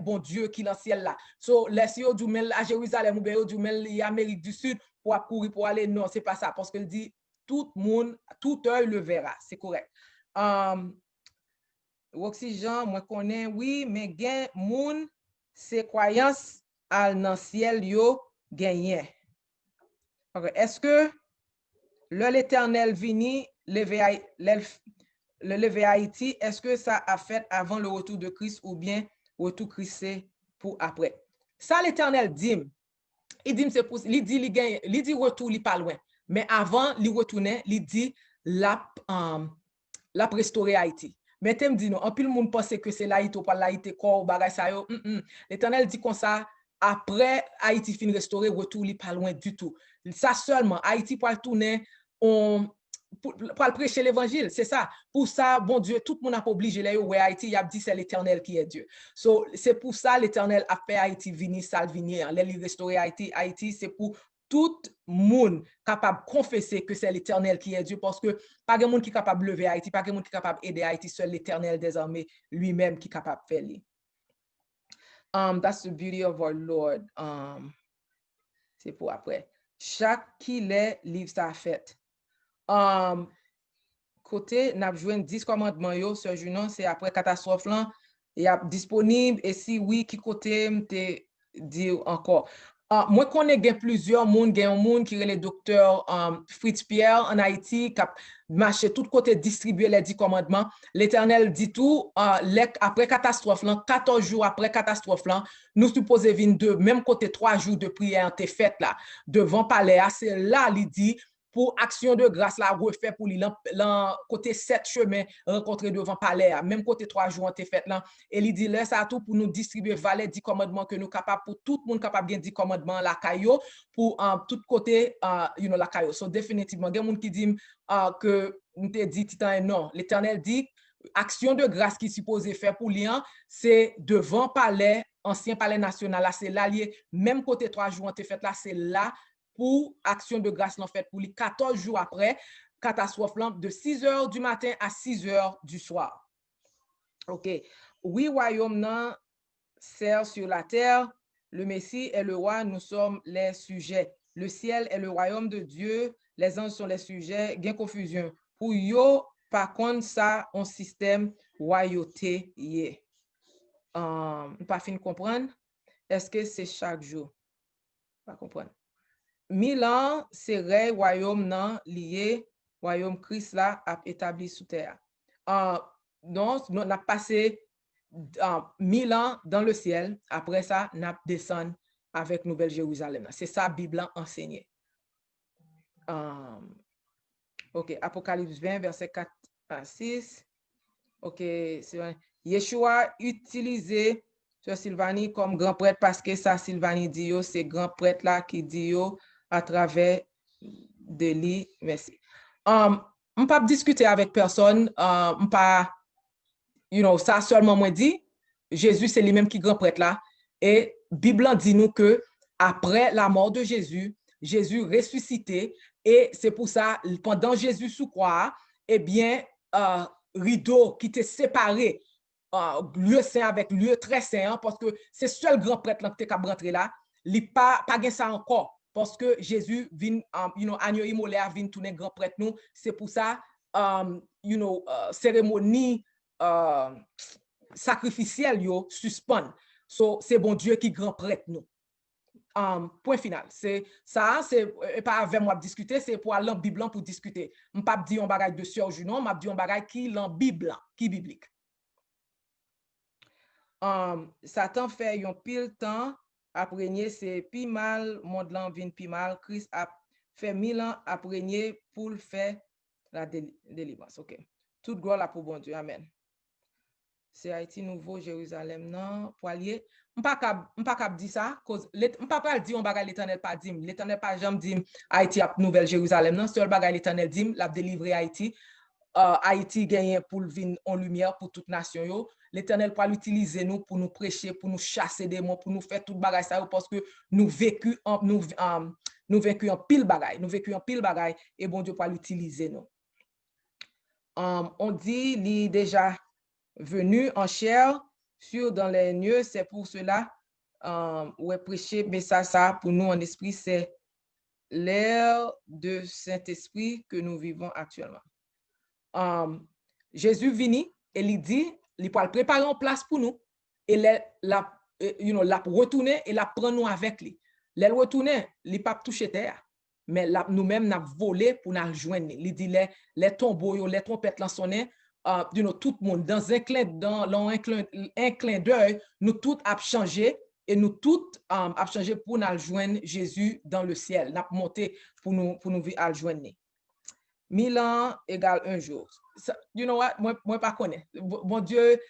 bon Dieu qui dans le ciel là. So, laissez au du à Jérusalem ou bien au du Amérique du Sud pour courir pour aller. Non, c'est pas ça. Parce qu'il dit, tout le monde, tout œil le verra. C'est correct. Oxygène, moi connais, oui, mais gen moun, c'est croyance al nan ciel yo gagné. Okay. Est-ce que l'Éternel vini le lever Haïti, est-ce que ça a fait avant le retour de Christ ou bien retour Christ c'est pour après? Ça l'Éternel dit, il dit c'est pour, il dit retour il pas loin, mais avant il retourner, il dit la restaurer Haïti. Mais tu me dis non, en plus le monde pense que c'est l'Haïti ou pas l'Haïti corps bagay ça yo. L'Éternel dit comme ça après Haïti fin restauré retour il pas loin du tout. Ça seulement Haïti pour tourner pour prêcher l'évangile, c'est ça. Pour ça, bon Dieu, tout le monde a pas obligé là où Haïti, il a dit c'est l'Éternel qui est Dieu. So, c'est pour ça l'Éternel a fait Haïti venir, salvinier, il restaurer Haïti. Haïti, c'est pour tout le monde capable de confesser que c'est l'Éternel qui est Dieu, parce que pas de monde qui est capable de lever Haïti, pas de monde qui est capable d'aider Haïti, seul l'Éternel des armées lui-même qui est capable de faire. That's the beauty of our Lord. C'est pour après. Chaque qui l'est, livre sa fête. Côté, n'a joué 10 commandements yo, ce jour c'est après catastrophe là, il y a disponible, et si oui, qui côté m'te dit encore. Moi connais plusieurs monde, un monde qui est le docteur Fritz Pierre en Haïti qui a marché tout côté distribuer les 10 commandements. L'Éternel dit tout après catastrophe là, 14 jours après catastrophe là, nous supposons venir de même côté 3 jours de prière t'es fait là devant palais, c'est là il dit pour action de grâce la refait pour lui côté 7 chemins rencontré devant palais, même côté 3 jours on t'est fait là, et il dit là ça tout pour nous distribuer valet 10 commandements que nous capable pour tout le monde capable bien 10 commandements la caillou pour tout côté la caillou. So définitivement il y a monde qui dit que nous te dit titan non, l'Éternel dit action de grâce qui supposé faire pour lui c'est devant palais, ancien palais national là, c'est l'allié même côté 3 jours on t'est fait là, c'est là pour action de grâce l'en fait pour lui 14 jours après catastrophe de 6h du matin à 6h du soir. OK. Oui, royaume nan sert sur la terre, le Messie est le roi, nous sommes les sujets. Le ciel est le royaume de Dieu, les anges sont les sujets, gain confusion. Pour yo, par contre, ça, un système royauté yé. Pas fin comprendre. Est-ce que c'est chaque jour? Pas comprendre. 1000 ans, c'est rey royaume nan lié, royaume Christ là a établi sous terre. Non, on a passé 1000 ans dans le ciel, après ça, on a descendu avec Nouvelle Jérusalem. C'est ça, Bible enseigné. OK, Apocalypse 20, verset 4 à 6. OK, c'est vrai. Yeshua utilisé sur Sylvanie comme grand prêtre parce que ça, Sylvanie dit, c'est grand prêtre là qui dit à travers de lui. Merci. On pas discuter avec personne, on pas, ça seulement moi dit, Jésus c'est lui-même qui grand prêtre là, et Bible dit nous que après la mort de Jésus, Jésus ressuscité, et c'est pour ça, pendant Jésus sous croix, eh bien, rideau qui était séparé, lieu saint avec lieu très saint, parce que c'est seul grand prêtre là qui est rentré là, il pas gain ça encore. Parce que Jésus vient, agneau immolé vient tourner grand prêtre nous, c'est pour ça, cérémonie sacrificielle yo suspend. So c'est bon Dieu qui grand prêtre nous. Point final. C'est ça, c'est pas avec moi discuter, c'est pour aller dans Bible pour discuter. On pas dire un bagage de surjou non, m'a dit un bagage qui dans Bible, qui biblique. Satan fait un pile temps après c'est pi mal, monde là vient pi mal, Christ a fait 1000 ans après pour faire la délivrance. OK. Toute gloire là pour bon Dieu. Amen. c'est Haïti nouveau Jérusalem non pour allier m'pas cap dire ça cause m'pas pas dire on bagay l'Éternel pas dit l'Éternel pas jamais dit Haïti a nouvelle Jérusalem non seul bagay l'Éternel dit l'a délivrer Haïti Haïti gagne pour venir en lumière pour toute nation yo l'Éternel pour l'utiliser nous pour nous prêcher pour nous chasser des démons pour nous faire toute bagay ça parce que nous vécu nous vécu en pile bagay et bon Dieu pour l'utiliser nous on dit il est déjà venu en chair sur dans les lieux, c'est pour cela ouais prêcher mais ça pour nous en esprit c'est l'ère de Saint-Esprit que nous vivons actuellement. Jésus vini et il dit il va préparer en place pour nous et la retourner et la prendre nous avec lui. Les retourner, il pas toucher terre. Mais nous-mêmes, nous avons volé pour nous rejoindre. Il dit les tombeaux, les trompettes, sonnaient, tout le monde, dans un clin d'œil, nous tous avons changé et nous tous avons changé pour nous rejoindre Jésus dans le ciel. Nous avons monté pour nous rejoindre. 1000 ans égale un jour. You know what? Moi pas connais. Bon Dieu,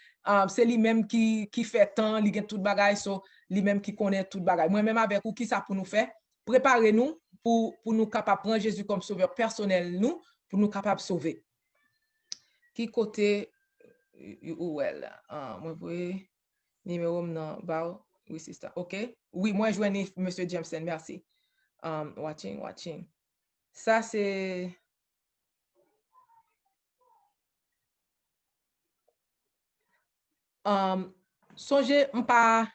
c'est lui-même qui fait temps, il gagne tout bagay, so lui-même qui connaît tout bagay. Moi-même avec vous, qui ça pour nous faire? Préparez-nous pour nous capables prendre Jésus comme sauveur personnel, nous, pour nous capables sauver. Qui côté, well, moi, vous numéro non, bah, oui, c'est ça. OK? Oui, moi, je vois Monsieur Jameson, merci. Watching. Ça, c'est... Songez, je ne pas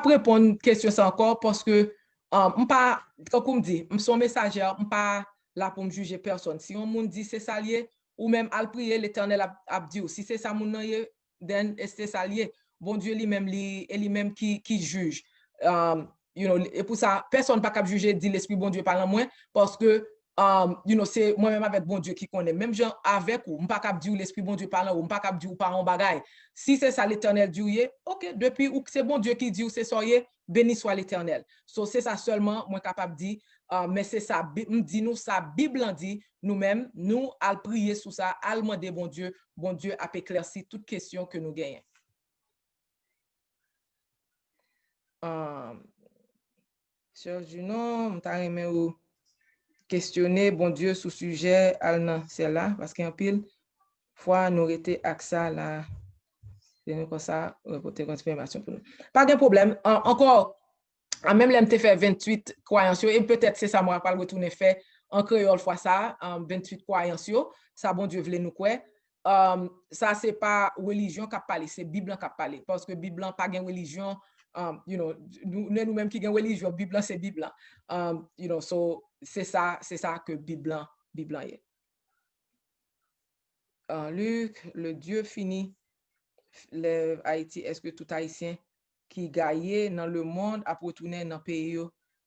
répondre question ça encore parce que pas comme me dit, je suis messagère, je pas là pour me juger personne. Si on me dit c'est ça lié ou même à prier l'Éternel a dit si c'est ça mon then c'est ça lié. Bon Dieu lui-même qui juge. Et pour ça personne pas capable juger dit l'esprit bon Dieu parle en moi parce que c'est moi-même avec bon Dieu qui connaît. Même gens avec ou, pas capable dire l'esprit bon Dieu parle ou pas capable dire ou pas en bagaille. Si c'est ça l'Éternel dit, ok, depuis ou c'est bon Dieu qui dit ou c'est soyez, béni soit l'Éternel. So c'est ça seulement moi capable de dire, mais c'est ça, dit nous ça, Bible en dit, nous-mêmes, nous allons prier sous ça, allons demander bon Dieu a éclairci toute question que nous gagnons. Sœur Junon, je t'ai ou questionner bon Dieu sous sujet c'est là parce qu'en pile fois nous été accès là c'est comme ça reporter confirmation pour nous. Pas de problème. Encore même l'MT fait 28 croyances et peut-être c'est ça moi pas le retourner fait en créole fois ça 28 croyances ça bon Dieu voulait nous quoi. Ça c'est pas religion qui parler, c'est Bible qui parler parce que Bible pas gain religion nous-mêmes qui gain religion Bible c'est Bible. So c'est ça que Bible est. Luc, le Dieu fini le Haïti, est-ce que tout Haïtien qui gagne dans le monde a retourné dans le pays,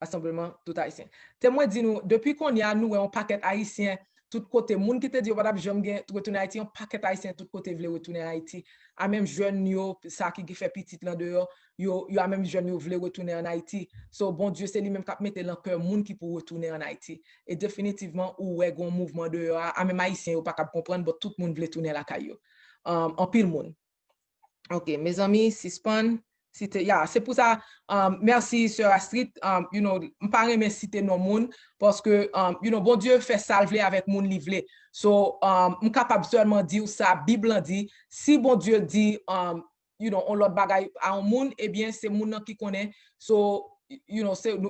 rassemblement tout Haïtien. Témoin dit nous, depuis qu'on y a nous un paquet Haïtien, tout côté, moun qui te dit, voilà, j'aime bien retourner en Haïti, un paquet Haïtien, tout côté veut retourner en Haïti. A même jeune yo, ça qui fait petit là dehors, yo a même jeune yo veut retourner en Haïti. So bon Dieu, c'est lui-même qui mette dans cœur moun qui pour retourner en Haïti. Et définitivement, où est un mouvement dehors, a même Haïtien, yo pas capable comprendre, mais tout le monde veut retourner la caillou. En pile monde. OK, mes amis, suspend. C'est pour ça, merci, Sœur Astrid. Je ne pas remercier citer nos monde parce que, bon Dieu fait salver avec mon livre. So, je suis capable seulement de dire ça, Bible dit, si bon Dieu dit, on l'autre bagaille à un monde, eh bien, c'est monde qui connaît. So,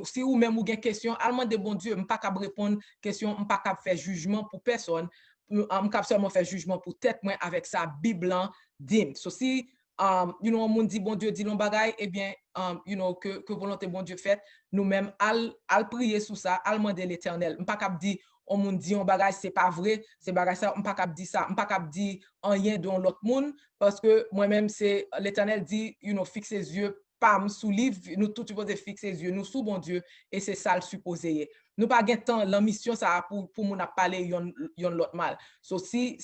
si ou même ou une question, allemand de bon Dieu, je ne pas capable répondre question, je ne pas capable faire jugement pour personne. Je ne capable seulement faire jugement pour tête moi avec ça, Bible dit. So, si on moun dit bon Dieu dit l'on bagaille, eh bien, que volonté bon Dieu fait, nous-mêmes, al prier sous ça, al demander l'Éternel. M'pas cap dit, on moun dit on bagaille, c'est pas vrai, c'est bagaille ça, m'pas cap dit ça, m'pas cap dit rien dans l'autre monde, parce que moi-même, c'est l'Éternel dit, fixe ses yeux, pam, sous livre, nous tout supposé fixer les yeux, nous sous bon Dieu, et c'est ça le supposé. Nous pas gain temps, la mission, ça pour moun a parler yon l'autre mal. So, si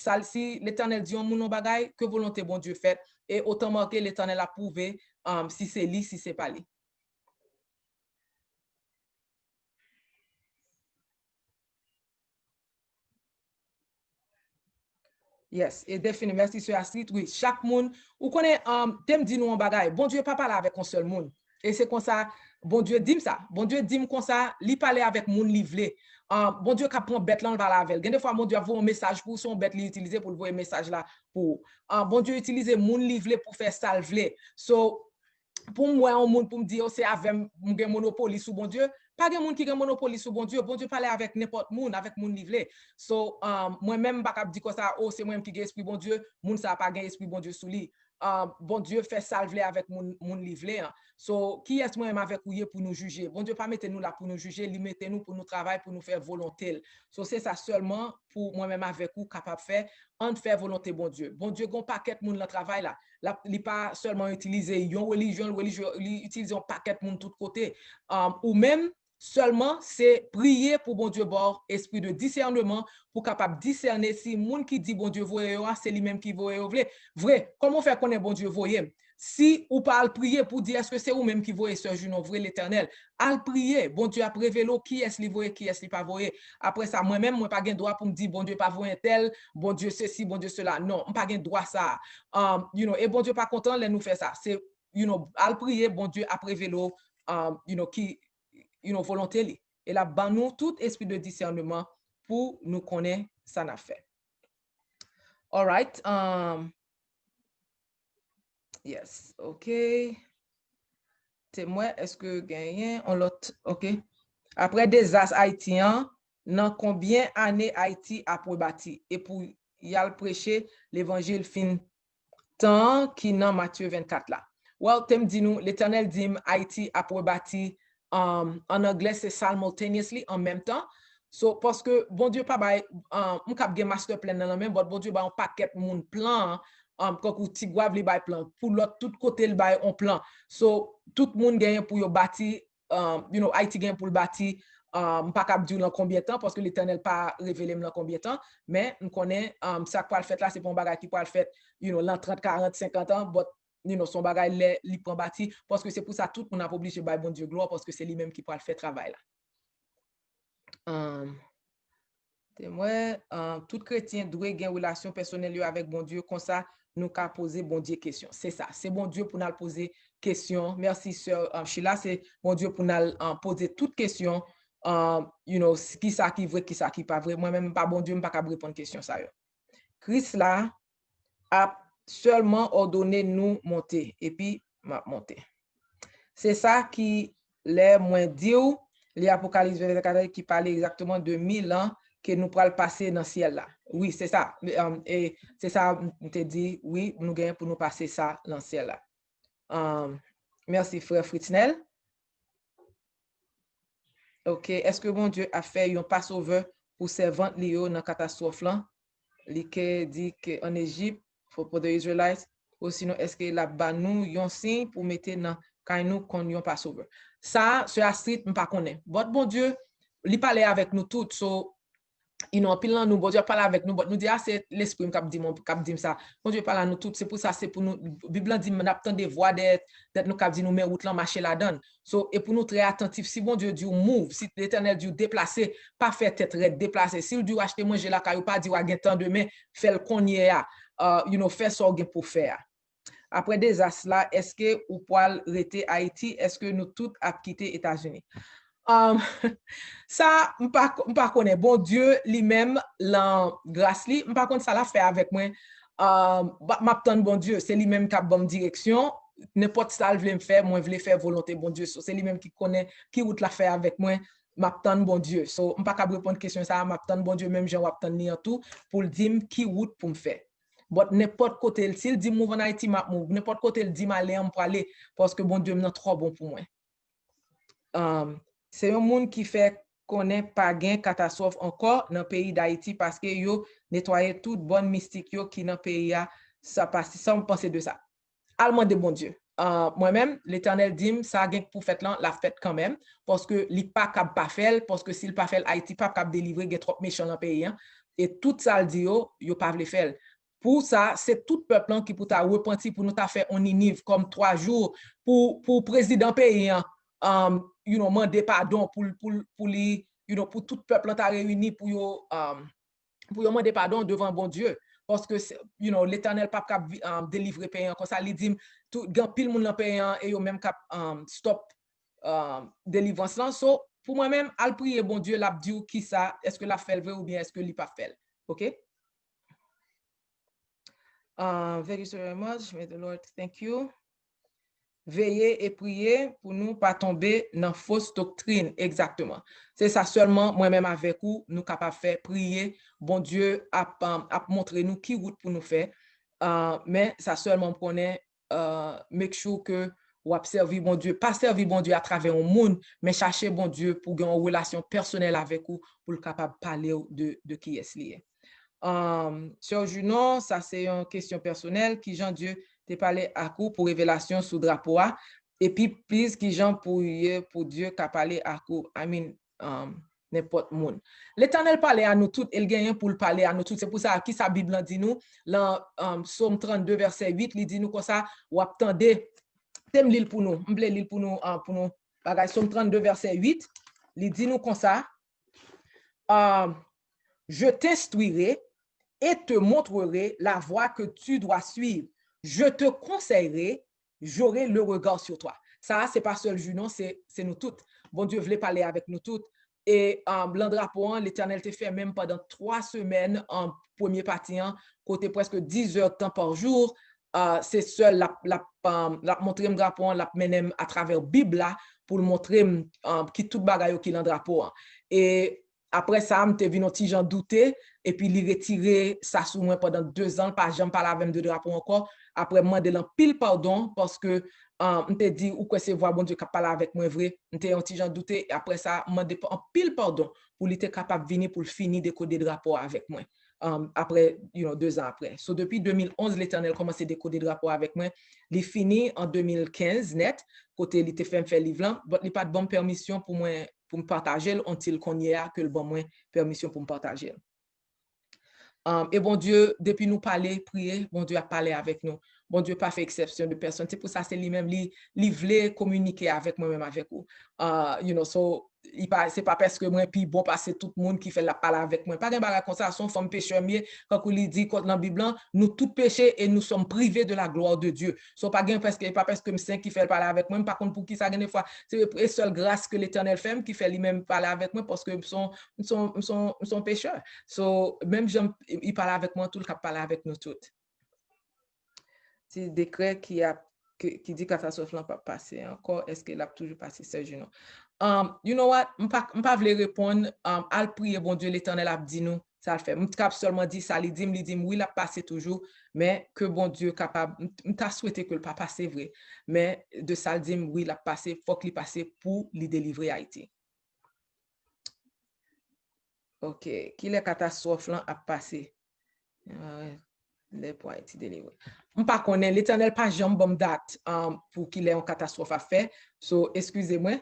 l'Éternel dit on moun bagaille, que volonté bon Dieu fait, et autant marquer l'Éternel a prouvé si c'est lui, si c'est pas lui. Yes, et défini. Merci, Sir Astrid. Oui, chaque monde, ou connaît, t'aimes dit nous en bagaille. Bon Dieu, pas parler avec un seul monde. Et c'est comme ça, bon Dieu dit ça. Bon Dieu dit comme ça, li parler avec monde livré. Bon Dieu, qui prend bête là, on va la avec. Des fois, bon Dieu, a un message pour son bête, l'utiliser pour le voir message là. Pour, bon Dieu, utiliser monde livré pour faire salver. So, pour moi, un monde pour me dire, c'est avec mon monopole sous bon Dieu. Pas de monde qui a monopole sous bon Dieu. Bon Dieu parler avec n'importe monde, avec mon livré. So, moi-même, pas dire que ça, oh, c'est moi qui ai esprit bon Dieu. Monde ça pas esprit bon Dieu sous lui. Bon Dieu fait salver avec mon livré. Hein. So, qui est moi-même avec vous pour nous juger? Bon Dieu, pas mettez nous là pour nous juger, li mettez nous pour nous travailler, pour nous faire volonté. So, c'est ça seulement pour moi-même avec vous capable de faire, en faire volonté bon Dieu. Bon Dieu, gon paquet monde le travail là. Il pas seulement utiliser une religion, il utilise un paquet de monde de tous côtés. Ou même seulement c'est prier pour bon Dieu bord esprit de discernement pour capable discerner si monde qui dit bon Dieu voyez c'est lui-même qui voyez vrai comment faire connaître bon Dieu voyez si ou pas al prier pour dire est-ce que c'est ou même qui voyez ce jour vrai l'Éternel al prier bon Dieu a révélé qui est-ce li voyez qui est-ce li pas voyez après ça moi-même moi pas gain droit pour me dire bon Dieu pas voyez tel bon Dieu ceci bon Dieu cela non on pas gain droit ça et bon Dieu pas content les nous faire ça c'est al prier bon Dieu a révélé qui volonté li. Et là, ban nous tout esprit de discernement pour nous connaître ça n'a fait. All right. Yes. OK. Témoin, est-ce que gagnent on l'autre? OK. Après des as haïtiens, dans combien années Haïti a bâti et pour y a prêcher l'évangile fin temps qui dans Matthieu 24 là. Well, t'em dit nous, l'Éternel dit Haïti a bâti en anglais c'est simultaneously en même temps. So parce que bon Dieu pas bay on cap gen master plan dans même bon Dieu ba un paquet moun plan quand ou tigouave li bay plan pour l'autre tout côté le bay on plan. So tout monde gagne pour yo bâti Haïti gagne pour le bâti pas cap dire dans combien de temps parce que l'Éternel pas révélé dans combien de temps mais on connaît ça quoi le fait là c'est pour un bagage qui peut le fait l'an 30 40 50 ans but son bagage li prend bâti parce que c'est pour ça tout on a obligé bay bon Dieu gloire parce que c'est lui même qui peut le faire travail là. Témoin, tout chrétien doit avoir une relation personnelle avec bon Dieu, comme ça, nous pouvons poser bon Dieu question. C'est ça, c'est bon Dieu pour nous poser question. Merci, sœur Sheila, c'est bon Dieu pour nous poser toutes questions. Qui ça qui vrai, qui ça qui pas vrai. Moi-même, pas bon Dieu, je ne peux pas répondre à question ça. Christ là a seulement ordonné nous monter et puis monter. C'est ça qui les moins dit, l'Apocalypse 24 qui parlait exactement de 1000 ans que nous pourrons passer dans le ciel là. Oui, c'est ça. Et c'est ça, je te dis, oui, nous gagnons pour nous passer ça dans le ciel là. Merci, frère Fritznel. OK. Est-ce que bon Dieu a fait un passover pour servant Léo dans la catastrophe là? Qui dit qu'en Égypte, pour les Israélites, ou sinon, est-ce que là-bas, nous, un signe pour mettre dans quand nous qu'on passover? Ça, sur la street, je ne connais pas. Votre bon Dieu, il parlait avec nous tous. So, pile nous, bon Dieu parle avec nous, nous dit, c'est l'esprit qui dit ça. Bon Dieu parle à nous tous, c'est pour ça, c'est pour nous. La Bible dit, nous avons des voix d'être nous qui dit, nous mettons route là, marcher là-dedans. So, et pour nous très attentifs, si bon Dieu dit, move, si l'Éternel dit, déplacer, pas faire tête red, déplacer. Si il dit, acheter manger là, il pas dit, ouais, temps demain, faire le cogner, faire ce qu'il pour faire. Après des as là, est-ce que ou poil rester Haïti, est-ce que nous tous a quitté États-Unis? Ça, je ne connais pas. Bon Dieu lui-même, la grâce, je ne connais pas ça l'a fait avec moi. M'attends bon Dieu, c'est lui-même qui a bonne direction. N'importe ça il veut me faire, moi je veux faire volonté bon Dieu. So, c'est lui-même qui connaît qui route la fait avec moi. M'attends bon Dieu. So, je ne peux pas répondre question ça, m'attends bon Dieu même j'en m'attends ni en tout pour le dire qui route pour me faire. But n'importe côté s'il dit move en Haïti, m'a move. N'importe côté il dit m'aller on pour aller parce que bon Dieu m'en trop bon pour moi. C'est un monde qui fait connaît pas gain catastrophe encore dans le pays d'Haïti parce que yo nettoyer toute bonne mystique yo qui dans le pays a ça passe sans penser de ça. Allemand de bon Dieu. Moi-même l'Éternel dit ça gain pour fête là la fête quand même parce que li pas cap pas faire parce que s'il pas fait Haïti pas cap délivrer gain trop méchant dans le pays hein, et tout ça le dit yo pas veut faire. Pour ça, c'est tout peuple qui pour ta repenti pour nous ta fait on Ninive comme 3 jours pour président pays hein. Demander pardon pour les pour tout peuple t'a réuni pour demander pardon devant bon Dieu parce que, l'Éternel pas cap délivrer payant comme ça, il dit, tout, gan pile moun nan payant, et yo même cap stop délivrance là. So, pour moi-même, al prier bon Dieu, l'a dit qui ça, est-ce que la fait vrai ou bien est-ce que li pas fait, OK? Thank you so very much. May the Lord thank you. Veiller et prier pour nous pas tomber dans fausse doctrine. Exactement. C'est ça seulement, moi-même avec vous, nous capables de faire prier. Bon Dieu a montré nous qui route pour nous faire. Mais ça seulement pour make sure que ou observer bon Dieu, pas servir bon Dieu à travers un monde, mais chercher bon Dieu pour avoir une relation personnelle avec vous, pour le capable de parler de qui est lié. Sœur Junon, ça c'est une question personnelle qui Jean Dieu te parlé à coup pour révélation sous drapeau et puis please qui Jean pour Dieu qu'a parlé à coup n'importe monde. L'Éternel parlait à nous toutes, il gagne pour le parler à nous toutes. C'est pour ça qui sa Bible dit nous dans Psaume 32 verset 8, il dit nous comme ça ou attendez thème l'île pour nous, l'île pour nous bagage Psaume 32 verset 8, il dit nous comme ça je t'instruirai et te montrerai la voie que tu dois suivre. Je te conseillerai, j'aurai le regard sur toi. Ça, c'est pas seul Junon, c'est nous toutes. Bon Dieu voulait parler avec nous toutes. Et blanc drapeau, l'Éternel te fait même pendant 3 semaines en premier partie, côté presque 10 heures de temps par jour. C'est seul la montrer drapeau, la mener à travers Bible là, pour montrer qui tout bagaille qui l'en drapeau. Et après ça, je suis venu un petit gens douter et puis il retiré ça sous moi pendant 2 ans, pas jamais parlé avec de drapeau encore. Après, moi, de pile pardon parce que je t'ai dit ou que c'est voir bon Dieu qui parle avec moi vrai. Je t'ai un petit gens douté et après ça, je demandé en pile pardon pour être capable de venir pour finir de décoder drapeau avec moi. Après, 2 ans après. So, depuis 2011, l'Éternel commencé à décoder drapeau avec moi. Il fini en 2015 net, côté il était fait livre là, mais il n'a pas de bonne permission pour moi pour me partager until qu'on y a que le bon moins permission pour me partager. Et bon Dieu, depuis nous parler, prier, bon Dieu a parlé avec nous. Bon Dieu pas fait exception de personne. C'est pour ça c'est lui-même, il voulait communiquer avec moi-même avec vous. So, c'est pas parce que moi, puis bon, parce que tout le monde qui fait la parole avec moi. Pas de barre comme ça, son femme pécheur mieux, quand il dit dans la Bible, nous tous péchés et nous sommes privés de la gloire de Dieu. So, pas parce que c'est qui fait parler avec moi, par contre, pour qui ça gagne fois, c'est la seule grâce que l'Éternel fait qui fait lui-même parler avec moi parce que sont pécheurs. So, même il parle avec moi, tout le cas parle avec nous toutes. C'est décret qui dit catastrophe n'a pas passé encore, est-ce qu'il a toujours passé ce jour? You know what? Je ne peux pas répondre à prier, bon Dieu, l'Éternel a dit nous, ça le fait. Je peux seulement dire ça, il dit, oui, il a passé toujours, mais que bon Dieu capable, je t'ai souhaité que le pas passé vrai, mais de ça, il dit, oui, il a passé, il faut qu'il passe pour lui délivrer Haïti. OK, qui les catastrophes là a passé? Les pour Haïti délivré. Je ne sais pas connaître, l'Éternel pas jamais bonne date pour qu'il ait une catastrophe à faire. So, excusez-moi.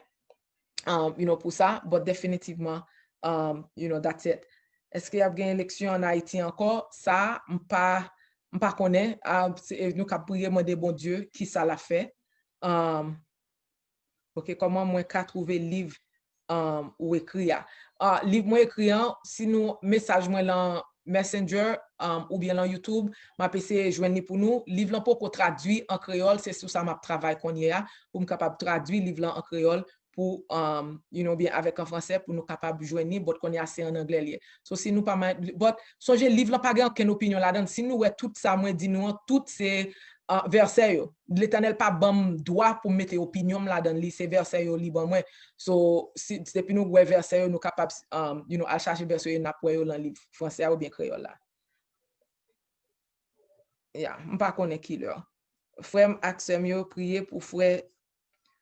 Pour ça, but définitivement, that's it. Est-ce qu'il y a une élection en Haïti encore? Ça, je ne sais pas connaître. Nous avons prié, demander bon Dieu qui ça l'a fait. OK, comment moi qu'à trouver livre ou écrire? Livre moi écrit, si nous message moi dans Messenger ou bien dans YouTube, m'a PC joindre pour nous. Livre là pour traduit en créole, c'est sur ça m'a travail qu'on y a pour me capable traduire livre là en créole pour bien avec en français pour nous capable joindre bot qu'on y a assez en anglais. So si nous pas bot songez livre là pas gain aucune opinion là-dedans. Si nous ouais tout ça moi dit nous tout c'est verset l'Éternel pas bon droit pour mettre opinion là-dedans li c'est verset yo li bon moi. So si depuis nous ouais verset nous capable à chercher verset n'a pour dans livre français ou bien créole là. Yeah, on pas connaît qui là. Frère Axem yo prier pour frère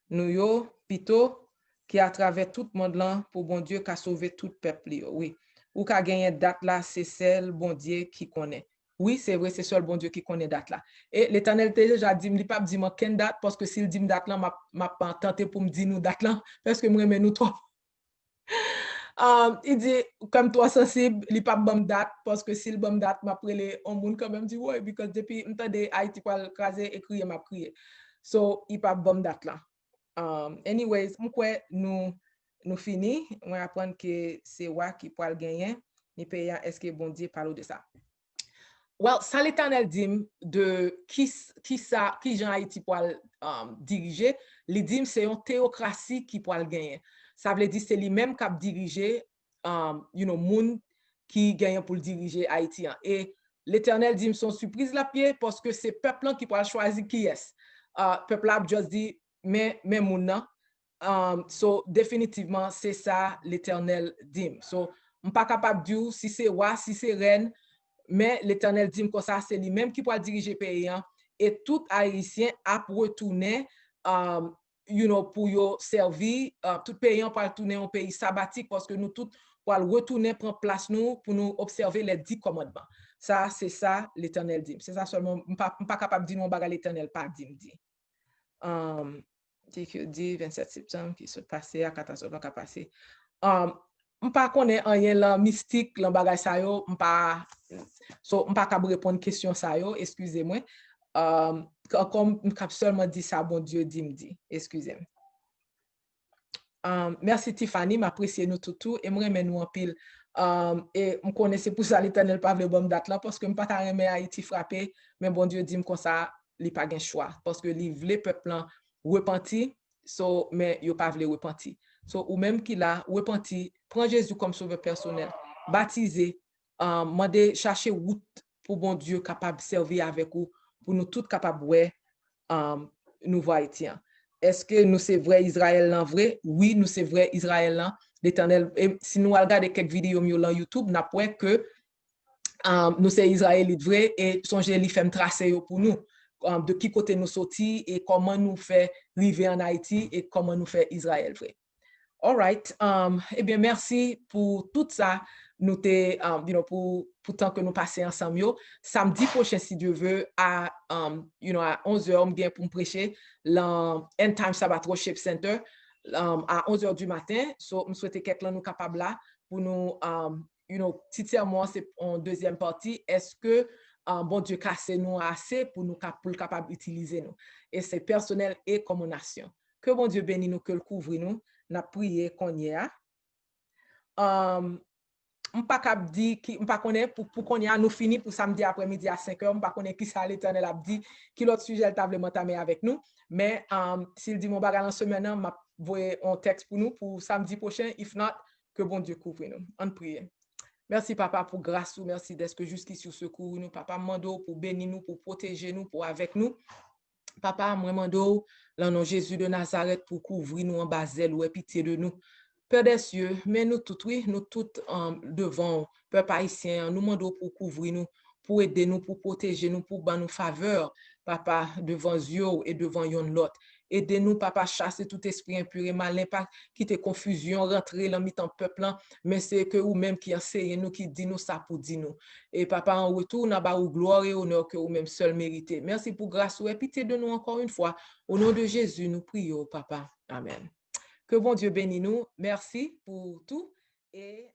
nous yo pito qui à travers tout le monde là pour bon Dieu qui sauver tout peuple yo. Oui. Ou qu'a gagné date là, c'est celle bon Dieu qui connaît. Oui, c'est vrai, c'est seul bon Dieu qui connaît date là. Et l'Éternel déjà dit, il pas dit moi quelle date parce que s'il dit date là, m'a pas tenté pour me dire nous date là parce que moi nous trop. Il dit comme toi sensible, il pas bonne date parce que s'il bonne date m'a prélé on monde quand même dit ouais because depuis m'tendé Haïti pour craser écrire m'a prier. So, il pas bonne date là. Anyways, nous fini, on va apprendre que c'est moi qui peut le gagner, ni payant est-ce que bon Dieu parle de ça. well, ça l'Éternel dit de qui Jean Haïti pour diriger, il dit c'est une théocratie qui pour gagner. Ça veut dire c'est lui-même qui a dirigé moun qui gagne pour diriger Haïti. Et l'Éternel dit son surprise la pied parce que c'est peuple qui pour choisir qui est. Peuple a juste dit mais moun so définitivement c'est ça l'Éternel dit. So on pas capable de dire si c'est roi, si c'est reine. Mais l'Éternel dit comme ça, c'est lui-même qui pourra diriger le pays. Et tout Haïtien a retourné pour yo servir. Tout pays pour retourner un pays sabbatique parce que nous tous pour retourner prendre place nous pour nous observer les 10 commandements. Ça, c'est ça l'Éternel dit. C'est ça seulement, je ne suis pas capable de dire mon bagage l'Éternel pas dit. Dit 27 septembre qui se passait à 14 ans qui a passé. Je ne connais pas rien là mystique là bagay sa yo pas capable répondre question sa yo excusez-moi comme seulement dit ça bon Dieu dit excusez-moi. Merci Tiffany m'apprécie nous tout et moi nous en pile et me connaissez pour ça l'Éternel pas le bonne date là parce que me pas ta remet Haïti frappé mais bon Dieu dit comme ça il pas gain choix parce que li vle peuple repenti mais yo pas vle repenti. Ou même qu'il a repenti, prend Jésus comme sauveur personnel, baptisé, mandé chercher route pour bon Dieu capable de servir avec vous, pour nous tous capables de nous voir Haïtiens. Est-ce que nous c'est vrai Israël là vrai? Oui, nous c'est vrai Israël là. L'Éternel, si nous regardons quelques vidéos sur YouTube, nous avons que nous c'est Israélites vrai et songez li fait tracer pour nous. De qui côté nous sortis et comment nous fait arriver en Haïti et comment nous fait Israël vrai. All right. Eh bien, merci pour tout ça. Nous pour tant que nous passons ensemble. Samedi prochain, si Dieu veut, à 11h, bien pour me prêcher l'End Time Sabbath Worship Center à 11h du matin. So, je souhaite quelqu'un nous capable là pour nous, petit sermon, c'est en deuxième partie. Est-ce que bon Dieu casse nous assez pour nous capable d'utiliser nous? Et c'est personnel et comme nation. Que bon Dieu bénisse nous, que le couvre nous. N'a prié qu'on y a. M'pas cap dit qui m'pas connaît pour qu'on y a nous fini pour samedi après-midi à 5h, m'pas connaît qui ça l'Éternel a dit qui l'autre sujet le table m'entamer avec nous mais s'il dit mon bagage en semaine m'a voyer un texte pour nous pour samedi prochain if not que bon Dieu couvre nous. On prie. Merci papa pour grâce ou merci d'être jusqu'ici secours nous papa mando pour bénir nous pour protéger nous pour avec nous. Papa, moi mando, dans le nom de Jésus de Nazareth, pour couvrir nous en basel ou pitié de nous. Père des cieux, mais nous tous, oui, nous tous devant, peuple haïtien, nous demandons pour couvrir nous, pour aider nous, pour protéger nous, pour ban nous faveur, papa, devant Dieu et devant yon l'autre. Aidez-nous, papa, chasser tout esprit impur et malin, pas quitter confusion, rentrer dans le peuple, mais c'est que vous-même qui enseignez nous, qui dit nous ça pour dire nous. Et papa, en retour, n'a pas gloire et honneur que vous-même seul méritez. Merci pour grâce et pitié de nous encore une fois. Au nom de Jésus, nous prions, papa. Amen. Que bon Dieu bénisse nous. Merci pour tout et